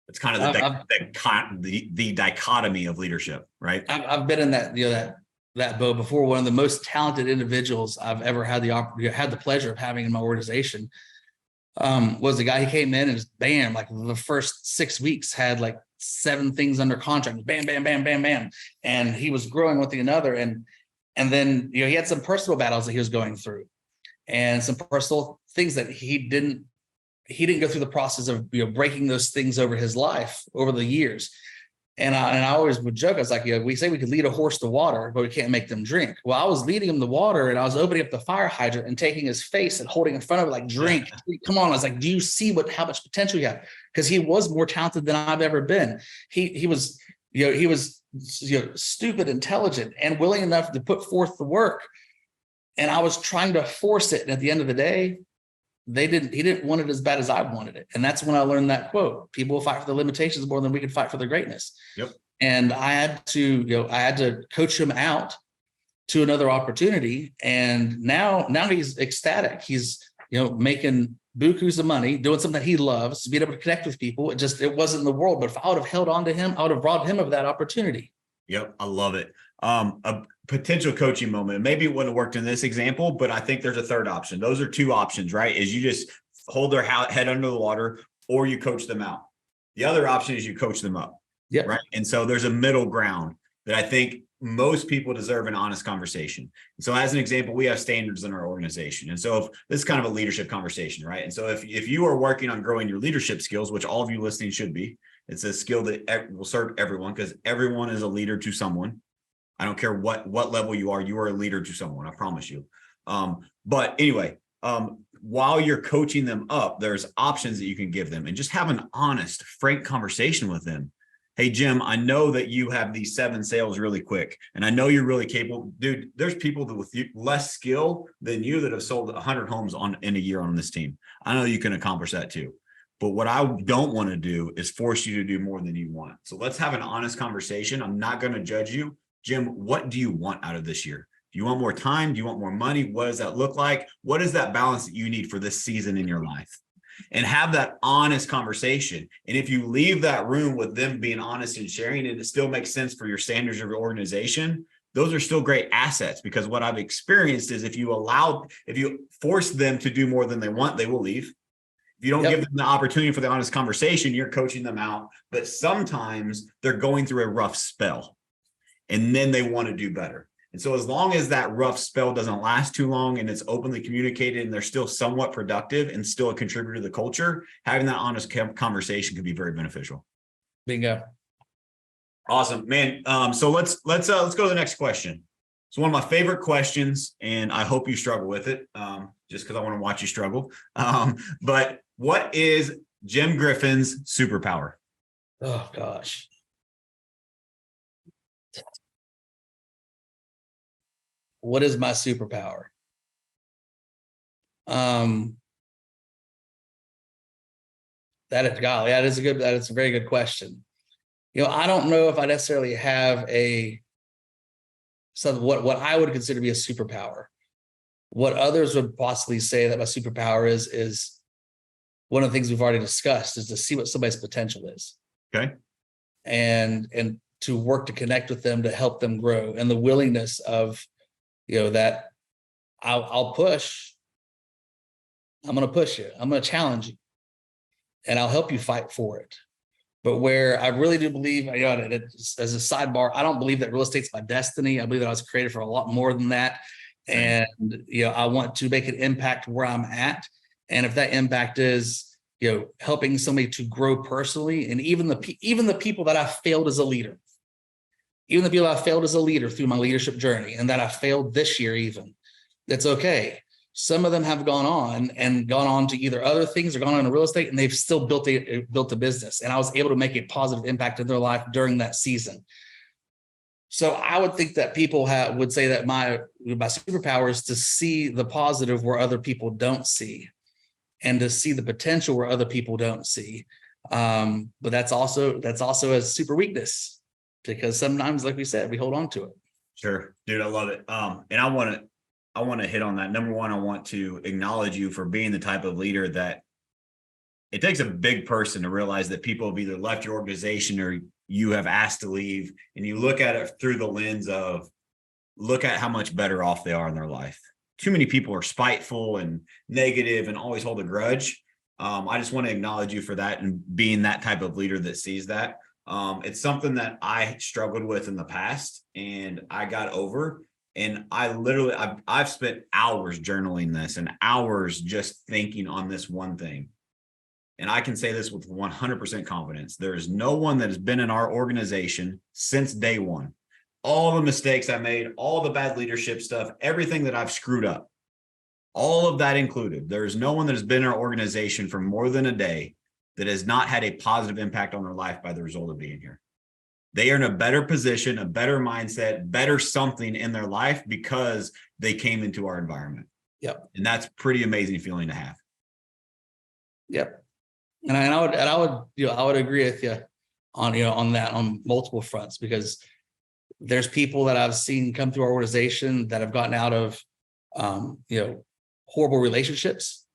It's kind of the dichotomy of leadership, right? I've been in that boat before. One of the most talented individuals I've ever had the pleasure of having in my organization was the guy who came in and just bam, like the first 6 weeks had like 7 things under contract, bam, bam, bam, bam, bam. And he was growing with another. And then, he had some personal battles that he was going through and some personal things that he didn't go through the process of, breaking those things over his life over the years. And I always would joke. I was like, we say we could lead a horse to water, but we can't make them drink. Well, I was leading him to water and I was opening up the fire hydrant and taking his face and holding in front of it, like, drink, come on. I was like, do you see how much potential you have? Because he was more talented than I've ever been. He was stupid, intelligent, and willing enough to put forth the work. And I was trying to force it. And at the end of the day, he didn't want it as bad as I wanted it. And that's when I learned that quote: people will fight for the limitations more than we can fight for their greatness. Yep. And I had to coach him out to another opportunity. And now he's ecstatic. He's, making bukus of money, doing something that he loves, being able to connect with people. It wasn't in the world, but if I would have held on to him, I would have robbed him of that opportunity. Yep. I love it. A potential coaching moment. Maybe it wouldn't have worked in this example, but I think there's a third option. Those are 2 options, right? Is you just hold their head under the water or you coach them out. The other option is you coach them up. Yeah. Right. And so there's a middle ground that I think most people deserve an honest conversation. And so as an example, we have standards in our organization. And so if this is kind of a leadership conversation, right? And so if you are working on growing your leadership skills, which all of you listening should be, it's a skill that will serve everyone because everyone is a leader to someone. I don't care what level you are a leader to someone. I promise you. But anyway, while you're coaching them up, there's options that you can give them and just have an honest, frank conversation with them. Hey, Jim, I know that you have these 7 sales really quick, and I know you're really capable. Dude, there's people that with less skill than you that have sold 100 homes in a year on this team. I know you can accomplish that too. But what I don't want to do is force you to do more than you want. So let's have an honest conversation. I'm not going to judge you. Jim, what do you want out of this year? Do you want more time? Do you want more money? What does that look like? What is that balance that you need for this season in your life? And have that honest conversation. And if you leave that room with them being honest and sharing, and it still makes sense for your standards of your organization, those are still great assets, because what I've experienced is if you force them to do more than they want, they will leave. If you don't give them the opportunity for the honest conversation, you're coaching them out. But sometimes they're going through a rough spell and then they want to do better. And so as long as that rough spell doesn't last too long and it's openly communicated and they're still somewhat productive and still a contributor to the culture, having that honest conversation could be very beneficial. Bingo. Awesome, man. So let's go to the next question. It's one of my favorite questions, and I hope you struggle with it, just because I want to watch you struggle. But what is Jim Griffin's superpower? Oh gosh. What is my superpower? That is a very good question. I don't know if I necessarily have what I would consider to be a superpower. What others would possibly say that my superpower is one of the things we've already discussed, is to see what somebody's potential is. Okay. And to work to connect with them, to help them grow, and the willingness of, that I'll push. I'm going to push you. I'm going to challenge you, and I'll help you fight for it. But where I really do believe, as a sidebar, I don't believe that real estate's my destiny. I believe that I was created for a lot more than that. Same. And, I want to make an impact where I'm at. And if that impact is, helping somebody to grow personally, and even the people that I failed as a leader, through my leadership journey, and that I failed this year, even, that's okay. Some of them have gone on to either other things or gone on to real estate, and they've still built a business. And I was able to make a positive impact in their life during that season. So I would think that people would say that my superpower is to see the positive where other people don't see, and to see the potential where other people don't see. But that's also a super weakness, because sometimes, like we said, we hold on to it. Sure, dude, I love it. And I want to hit on that. Number one, I want to acknowledge you for being the type of leader that it takes a big person to realize that people have either left your organization or you have asked to leave, and you look at it through the lens of, look at how much better off they are in their life. Too many people are spiteful and negative and always hold a grudge. I just want to acknowledge you for that, and being that type of leader that sees that. It's something that I struggled with in the past, and I got over. And I've spent hours journaling this and hours just thinking on this one thing. And I can say this with 100% confidence. There is no one that has been in our organization since day one. All the mistakes I made, all the bad leadership stuff, everything that I've screwed up, all of that included. There is no one that has been in our organization for more than a day that has not had a positive impact on their life by the result of being here. They are in a better position, a better mindset, better something in their life because they came into our environment. Yep. And that's pretty amazing feeling to have. Yep. And I would agree with you on that, on multiple fronts, because there's people that I've seen come through our organization that have gotten out of, horrible relationships,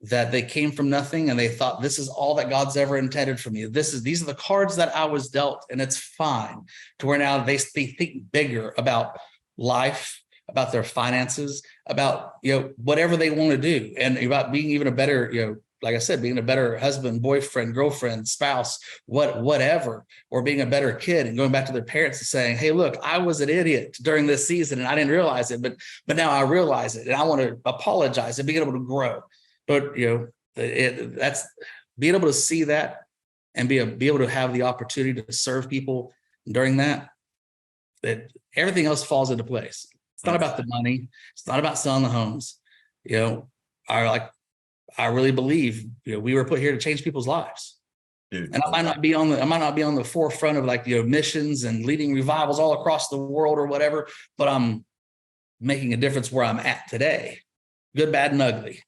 that they came from nothing and they thought, this is all that God's ever intended for me. These are the cards that I was dealt, and it's fine. To where now they think bigger about life, about their finances, about, whatever they want to do, and about being even a better, like I said, being a better husband, boyfriend, girlfriend, spouse, whatever, or being a better kid, and going back to their parents and saying, hey, look, I was an idiot during this season and I didn't realize it, but now I realize it, and I want to apologize, and being able to grow. But that's being able to see that, and be able to have the opportunity to serve people during that everything else falls into place. It's not about the money. It's not about selling the homes. I really believe we were put here to change people's lives. Dude, and I might not be on the forefront of missions and leading revivals all across the world or whatever, but I'm making a difference where I'm at today, good, bad, and ugly.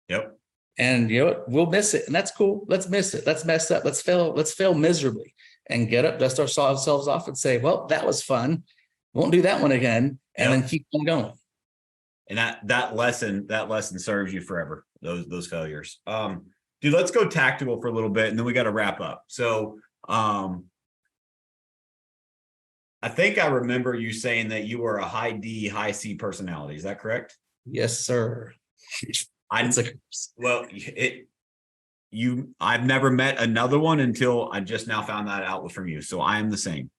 Yep. And we'll miss it, and that's cool. Let's miss it. Let's mess up. Let's fail miserably, and get up, dust ourselves off, and say, well, that was fun. Won't do that one again, and Yep. then keep on going. And that lesson serves you forever. Those failures. Dude, let's go tactical for a little bit, and then we got to wrap up. So, I think I remember you saying that you were a high D, high C personality. Is that correct? Yes, sir. I've never met another one until I just now found that out from you. So I am the same.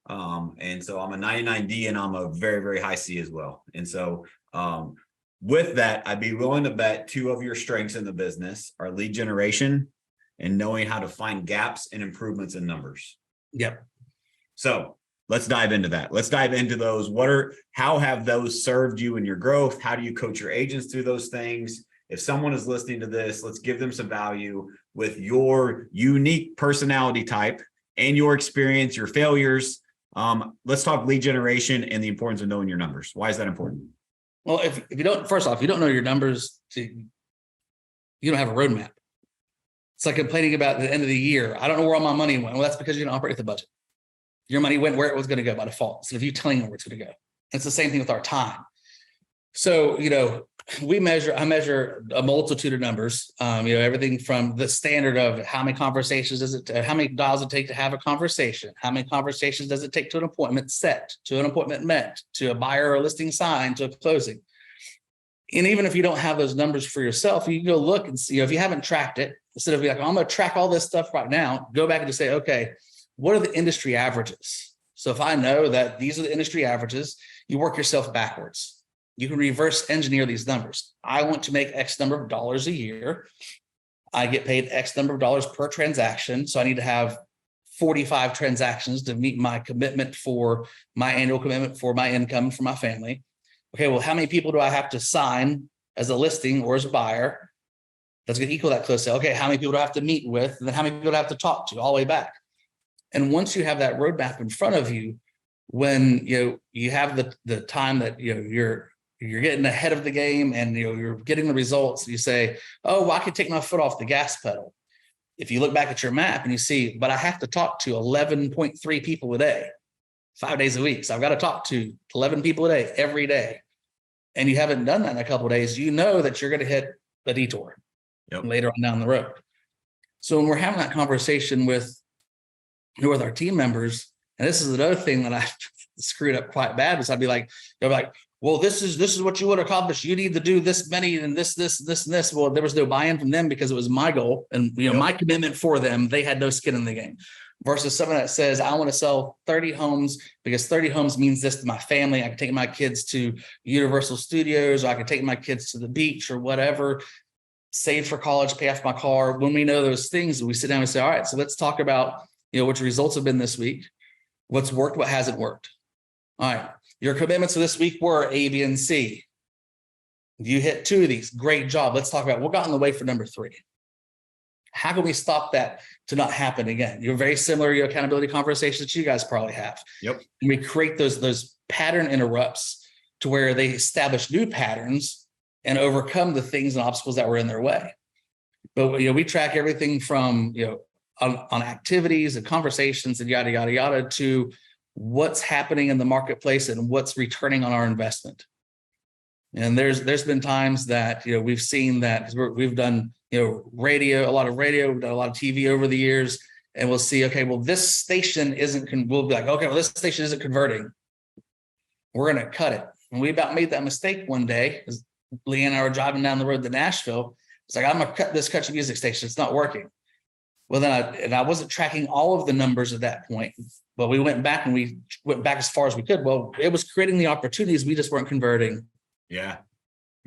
And so I'm a 99D and I'm a very, very high C as well. And so, with that, I'd be willing to bet two of your strengths in the business are lead generation and knowing how to find gaps and improvements in numbers. Yep. So let's dive into that. Let's dive into those. How have those served you in your growth? How do you coach your agents through those things? If someone is listening to this, let's give them some value with your unique personality type and your experience, your failures. Let's talk lead generation and the importance of knowing your numbers. Why is that important? Well, if you don't, first off, you don't know your numbers, you don't have a roadmap. It's like complaining about the end of the year. I don't know where all my money went. Well, that's because you didn't operate the budget. Your money went where it was going to go by default. Instead of you telling them where it's going to go. It's the same thing with our time. So, I measure a multitude of numbers, everything from the standard of how many conversations how many dials it take to have a conversation? How many conversations does it take to an appointment set, to an appointment met, to a buyer or listing signed, to a closing? And even if you don't have those numbers for yourself, you can go look and see, if you haven't tracked it, instead of being like, I'm going to track all this stuff right now, go back and just say, okay, what are the industry averages? So if I know that these are the industry averages, you work yourself backwards. You can reverse engineer these numbers. I want to make X number of dollars a year. I get paid X number of dollars per transaction. So I need to have 45 transactions to meet my commitment for my annual commitment for my income for my family. Okay, well, how many people do I have to sign as a listing or as a buyer? That's going to equal that close sale. Okay, how many people do I have to meet with? And then how many people do I have to talk to all the way back? And once you have that roadmap in front of you, when you have the time that you're getting ahead of the game and you're getting the results, you say, oh, well, I could take my foot off the gas pedal. If you look back at your map and you see, but I have to talk to 11.3 people a day, 5 days a week. So I've got to talk to 11 people a day, every day. And you haven't done that in a couple of days, you know that you're going to hit a detour later on down the road. So when we're having that conversation with our team members, and this is another thing that I screwed up quite bad, is I'd be like, they're like, well, this is what you would accomplish. You need to do this many and this, and this. Well, there was no buy-in from them because it was my goal and my commitment for them. They had no skin in the game. Versus someone that says, I want to sell 30 homes because 30 homes means this to my family. I can take my kids to Universal Studios, or I can take my kids to the beach or whatever, save for college, pay off my car. When we know those things, we sit down and say, all right, so let's talk about what your results have been this week. What's worked, what hasn't worked. All right. Your commitments for this week were A, B, and C. You hit 2 of these. Great job. Let's talk about what got in the way for number 3. How can we stop that to not happen again? You're very similar to your accountability conversations that you guys probably have. Yep. And we create those pattern interrupts to where they establish new patterns and overcome the things and obstacles that were in their way. But we track everything from on activities and conversations and yada yada yada to what's happening in the marketplace and what's returning on our investment. And there's been times that we've seen that we've done radio, a lot of radio, we've done a lot of TV over the years, and we'll see, okay, well, this station we'll be like, okay, well, this station isn't converting. We're going to cut it. And we about made that mistake one day. Leanne and I were driving down the road to Nashville. It's like, I'm going to cut this country music station. It's not working. Well, then I wasn't tracking all of the numbers at that point, but we went back as far as we could. Well, it was creating the opportunities. We just weren't converting. Yeah.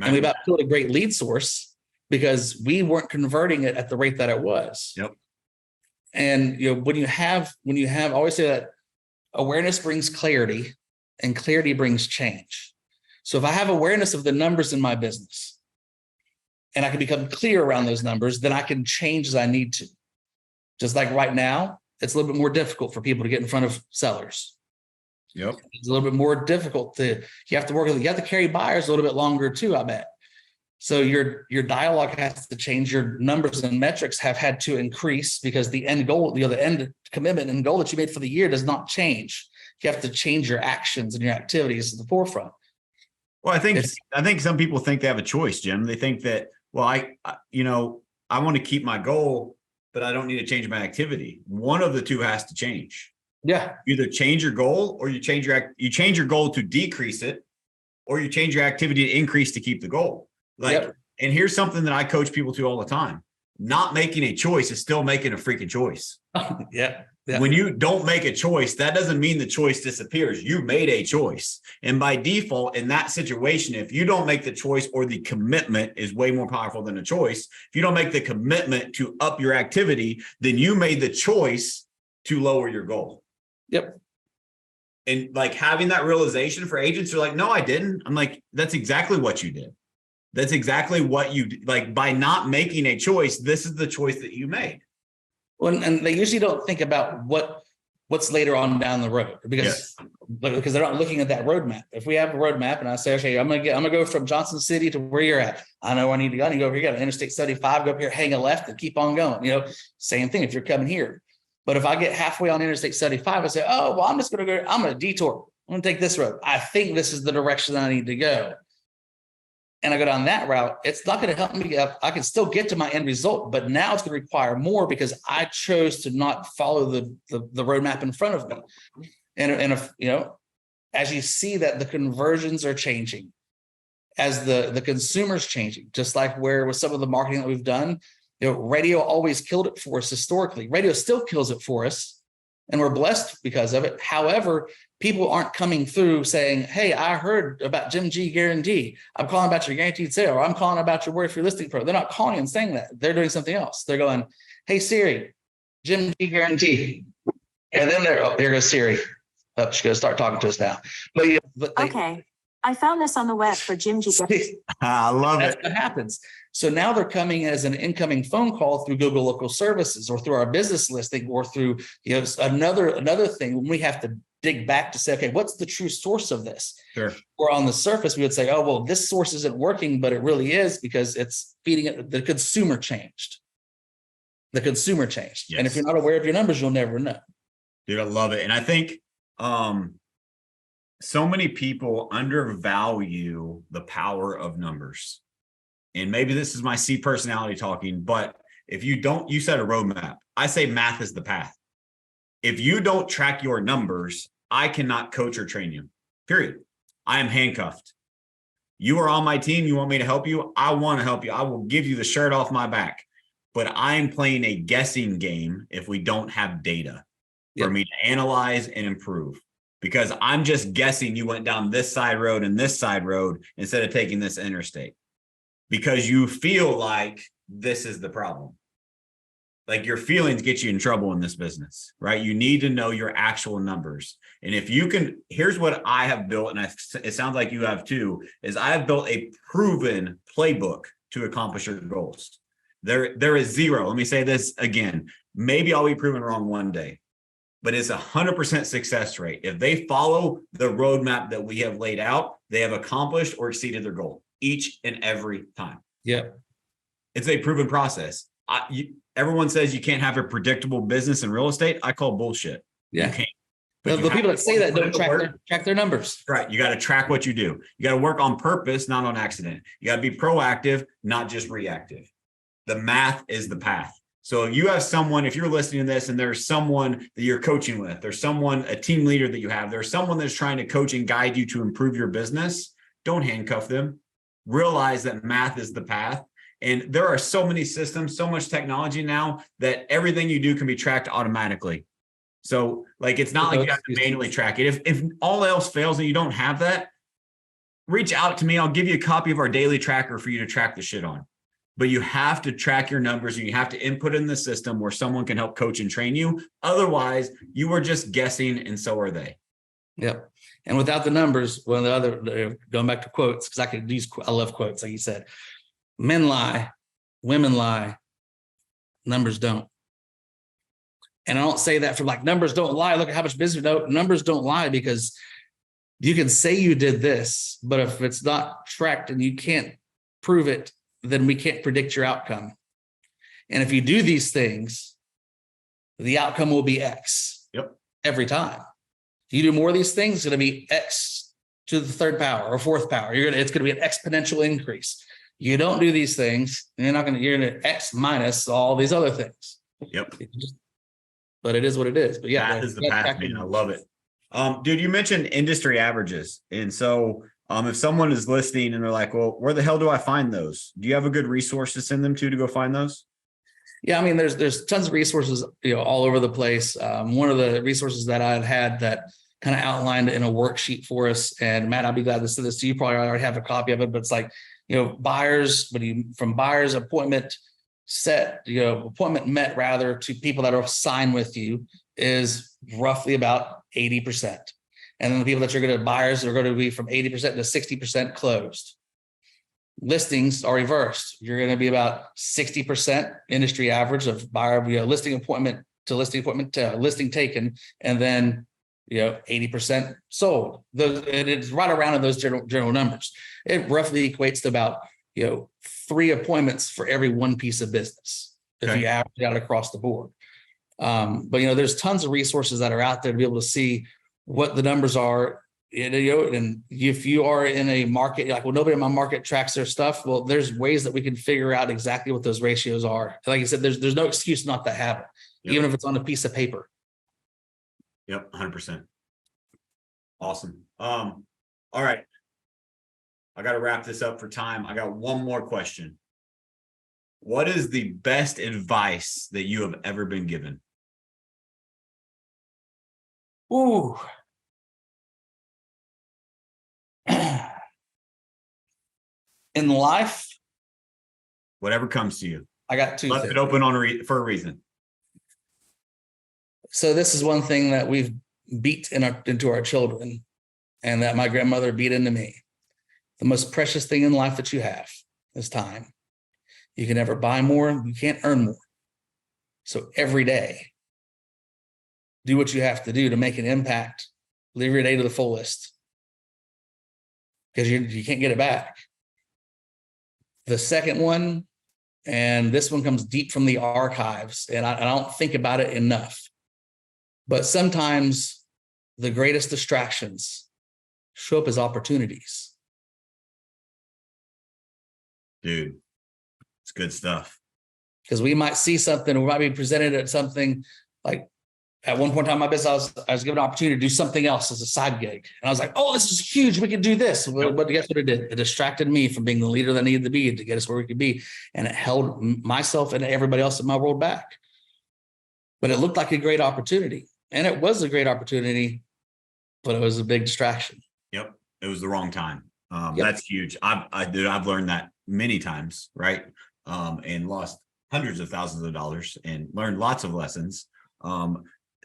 And we about killed a great lead source because we weren't converting it at the rate that it was. Yep. And when you have, I always say that awareness brings clarity and clarity brings change. So if I have awareness of the numbers in my business and I can become clear around those numbers, then I can change as I need to. Just like right now, it's a little bit more difficult for people to get in front of sellers. Yep. It's a little bit more difficult you have to carry buyers a little bit longer too, I bet. So your dialogue has to change. Your numbers and metrics have had to increase because the end goal, the end commitment and goal that you made for the year does not change. You have to change your actions and your activities to the forefront. Well, I think some people think they have a choice, Jim. They think that, well, I want to keep my goal, but I don't need to change my activity. One of the two has to change. Yeah. You either change your goal, or you change your goal to decrease it, or you change your activity to increase to keep the goal. And here's something that I coach people to all the time. Not making a choice is still making a freaking choice. Yeah. When you don't make a choice, that doesn't mean the choice disappears. You made a choice. And by default, in that situation, if you don't make the choice, or the commitment is way more powerful than a choice. If you don't make the commitment to up your activity, then you made the choice to lower your goal. Yep. And like having that realization for agents are like, no, I didn't. I'm like, that's exactly what you did. That's exactly what you like. By not making a choice, this is the choice that you made. Well, and they usually don't think about what's later on down the road, because they're not looking at that roadmap. If we have a roadmap and I say, okay, I'm gonna go from Johnson City to where you're at. I know I need to go over here, got Interstate 75, go up here, hang a left and keep on going. Same thing if you're coming here. But if I get halfway on Interstate 75, I say, oh, well, I'm gonna detour. I'm gonna take this road. I think this is the direction that I need to go. And I go down that route, it's not going to help me. I can still get to my end result, but now it's going to require more because I chose to not follow the roadmap in front of me. And if, as you see that the conversions are changing, as the consumer's changing, just like where with some of the marketing that we've done, radio always killed it for us historically. Radio still kills it for us, and we're blessed because of it. However, people aren't coming through saying, hey, I heard about Jim G Guarantee. I'm calling about your guaranteed sale, or I'm calling about your Word for Your Listing Pro. They're not calling and saying that. They're doing something else. They're going, hey, Siri, Jim G Guarantee. And then here goes Siri. Oh, she's going to start talking to us now. Okay. I found this on the web for Jim G. I love That's what happens. So now they're coming as an incoming phone call through Google Local Services, or through our business listing, or through another thing when we have to dig back to say, okay, what's the true source of this? Sure. Or on the surface, we would say, oh, well, this source isn't working, but it really is because it's feeding it. The consumer changed. Yes. And if you're not aware of your numbers, you'll never know. Dude, I love it. And I think so many people undervalue the power of numbers. And maybe this is my C personality talking, but if you set a roadmap. I say math is the path. If you don't track your numbers, I cannot coach or train you, period. I am handcuffed. You are on my team. You want me to help you? I want to help you. I will give you the shirt off my back, but I'm playing a guessing game if we don't have data for me to analyze and improve, because I'm just guessing you went down this side road and this side road instead of taking this interstate because you feel like this is the problem. Like your feelings get you in trouble in this business, right? You need to know your actual numbers. And if you can, here's what I have built, and it sounds like you have too, is I have built a proven playbook to accomplish your goals. There is zero. Let me say this again. Maybe I'll be proven wrong one day, but it's 100% success rate. If they follow the roadmap that we have laid out, they have accomplished or exceeded their goal each and every time. Yeah. It's a proven process. Everyone says you can't have a predictable business in real estate. I call bullshit. Yeah. You can't. The people that say that don't track their numbers. Right. You got to track what you do. You got to work on purpose, not on accident. You got to be proactive, not just reactive. The math is the path. So if you have someone, if you're listening to this and there's someone that you're coaching with, there's someone, a team leader that you have, there's someone that's trying to coach and guide you to improve your business, don't handcuff them. Realize that math is the path. And there are so many systems, so much technology now that everything you do can be tracked automatically. So like, it's not like you have to manually track it. If all else fails and you don't have that, reach out to me. I'll give you a copy of our daily tracker for you to track the shit on. But you have to track your numbers and you have to input in the system where someone can help coach and train you. Otherwise, you are just guessing, and so are they. Yep. And without the numbers, one of the other, going back to quotes, because I love quotes, like you said. Men lie, women lie, numbers don't. And I don't say that from like numbers don't lie. Look at how much business. No, numbers don't lie, because you can say you did this, but if it's not tracked and you can't prove it, then we can't predict your outcome. And if you do these things, the outcome will be X. Yep. Every time. You do more of these things, it's going to be X to the third power or fourth power. It's going to be an exponential increase. You don't do these things, you're going to X minus all these other things. Yep. But it is what it is. But yeah, path is the path, man. I love it. Dude, you mentioned industry averages. And so if someone is listening and they're like, well, where the hell do I find those? Do you have a good resource to send them to go find those? Yeah, I mean, there's tons of resources, all over the place. One of the resources that I had that kind of outlined in a worksheet for us, and Matt, I'll be glad to send this to you. Probably already have a copy of it, but it's like, buyers, from buyers appointment set, appointment met rather to people that are signed with you is roughly about 80%. And then the people that you're going to buyers are going to be from 80% to 60% closed. Listings are reversed. You're going to be about 60% industry average of buyer, listing appointment to listing taken, and then 80% sold. And it's right around in those general numbers. It roughly equates to about 3 appointments for every one piece of business if you average it out across the board. But there's tons of resources that are out there to be able to see what the numbers are. And if you are in a market, you're like, well, nobody in my market tracks their stuff. Well, there's ways that we can figure out exactly what those ratios are. Like you said, there's no excuse not to have it, even if it's on a piece of paper. Yep, 100%. Awesome. All right. I got to wrap this up for time. I got one more question. What is the best advice that you have ever been given? Ooh. In life, whatever comes to you. I got 2 Left things. it open for a reason. So this is one thing that we've beat into our children, and that my grandmother beat into me. The most precious thing in life that you have is time. You can never buy more. You can't earn more. So every day, do what you have to do to make an impact. Live your day to the fullest, because you can't get it back. The second one, and this one comes deep from the archives, and I don't think about it enough, but sometimes the greatest distractions show up as opportunities. Dude, it's good stuff. Because we might see something, we might be presented at something. Like at one point in time in my business, I was given an opportunity to do something else as a side gig. And I was like, oh, this is huge. We can do this. But guess what it did? It distracted me from being the leader that I needed to be to get us where we could be. And it held myself and everybody else in my world back. But it looked like a great opportunity. And it was a great opportunity, but it was a big distraction. Yep. It was the wrong time. That's huge. I've learned that many times, right? And lost hundreds of thousands of dollars and learned lots of lessons.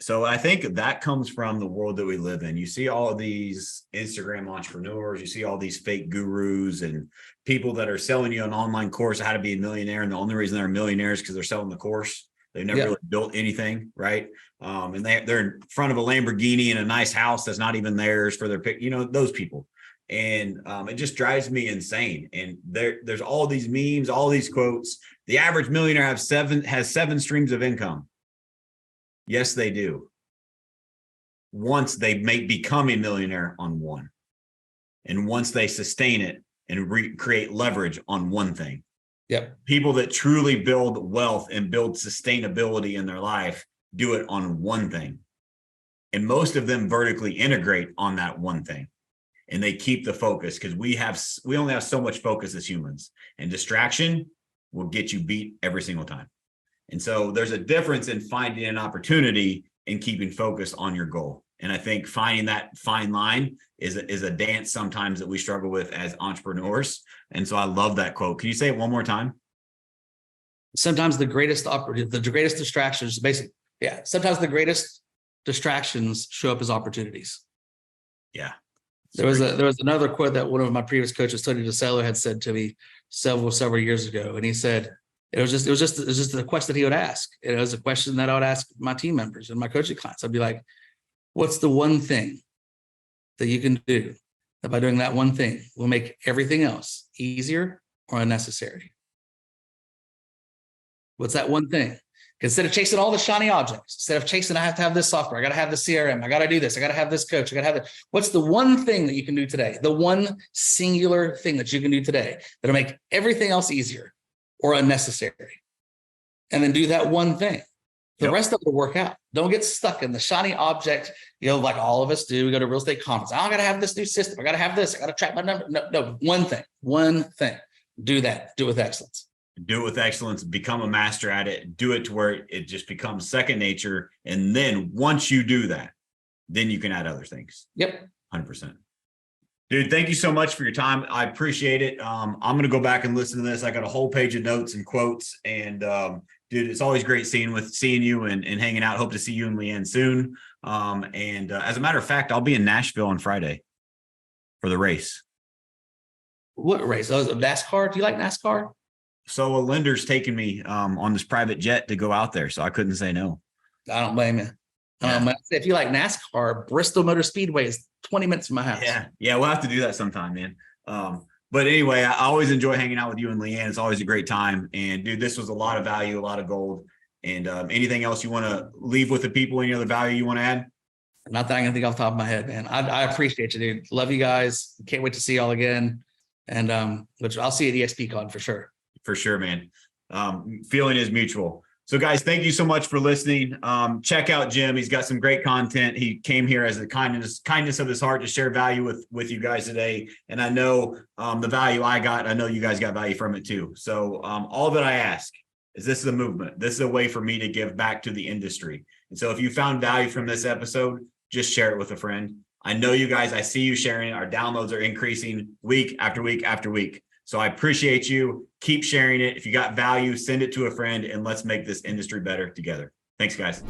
So I think that comes from the world that we live in. You see all of these Instagram entrepreneurs, you see all these fake gurus and people that are selling you an online course on how to be a millionaire. And the only reason they're millionaires is because they're selling the course. They've never really built anything, right? And they're in front of a Lamborghini in a nice house that's not even theirs for their pick, those people. And it just drives me insane. And there's all these memes, all these quotes. The average millionaire has 7 streams of income. Yes, they do. Once they become a millionaire on one, and once they sustain it and create leverage on one thing. Yep. People that truly build wealth and build sustainability in their life do it on one thing. And most of them vertically integrate on that one thing. And they keep the focus, because we only have so much focus as humans, and distraction will get you beat every single time. And so there's a difference in finding an opportunity and keeping focus on your goal. And I think finding that fine line is a dance sometimes that we struggle with as entrepreneurs. And so I love that quote. Can you say it one more time? Sometimes the greatest distractions, basically, sometimes the greatest distractions show up as opportunities. Yeah. There was another quote that one of my previous coaches, Tony DeSello, had said to me several years ago. And he said, it was just a question that he would ask. It was a question that I would ask my team members and my coaching clients. I'd be like, what's the one thing that you can do that by doing that one thing will make everything else easier or unnecessary? What's that one thing? Instead of chasing all the shiny objects, instead of chasing, I have to have this software, I got to have the CRM, I got to do this, I got to have this coach, I got to have that. What's the one thing that you can do today? The one singular thing that you can do today that'll make everything else easier or unnecessary. And then do that one thing. The rest of it will work out. Don't get stuck in the shiny object, like all of us do. We go to real estate conference. I got to have this new system. I got to have this. I got to track my number. No, one thing. Do that. Do it with excellence. Do it with excellence, become a master at it, do it to where it just becomes second nature. And then once you do that, then you can add other things. Yep. 100%. Dude, thank you so much for your time. I appreciate it. I'm going to go back and listen to this. I got a whole page of notes and quotes, and dude, it's always great seeing you and hanging out. Hope to see you and Leanne soon. As a matter of fact, I'll be in Nashville on Friday for the race. What race? Oh, NASCAR? Do you like NASCAR? So a lender's taking me on this private jet to go out there, so I couldn't say no. I don't blame you. Yeah. If you like NASCAR, Bristol Motor Speedway is 20 minutes from my house. Yeah, we'll have to do that sometime, man. But anyway, I always enjoy hanging out with you and Leanne. It's always a great time. And dude, this was a lot of value, a lot of gold. And anything else you want to leave with the people? Any other value you want to add? Not that I can think off the top of my head, man. I appreciate you, dude. Love you guys. Can't wait to see y'all again. And I'll see you at EXPCon for sure. For sure, man. Feeling is mutual. So guys, thank you so much for listening. Check out Jim. He's got some great content. He came here as the kindness of his heart to share value with you guys today. And I know the value I got, I know you guys got value from it too. So all that I ask is, this is a movement. This is a way for me to give back to the industry. And so if you found value from this episode, just share it with a friend. I know you guys, I see you sharing it. Our downloads are increasing week after week after week. So I appreciate you. Keep sharing it. If you got value, send it to a friend, and let's make this industry better together. Thanks, guys.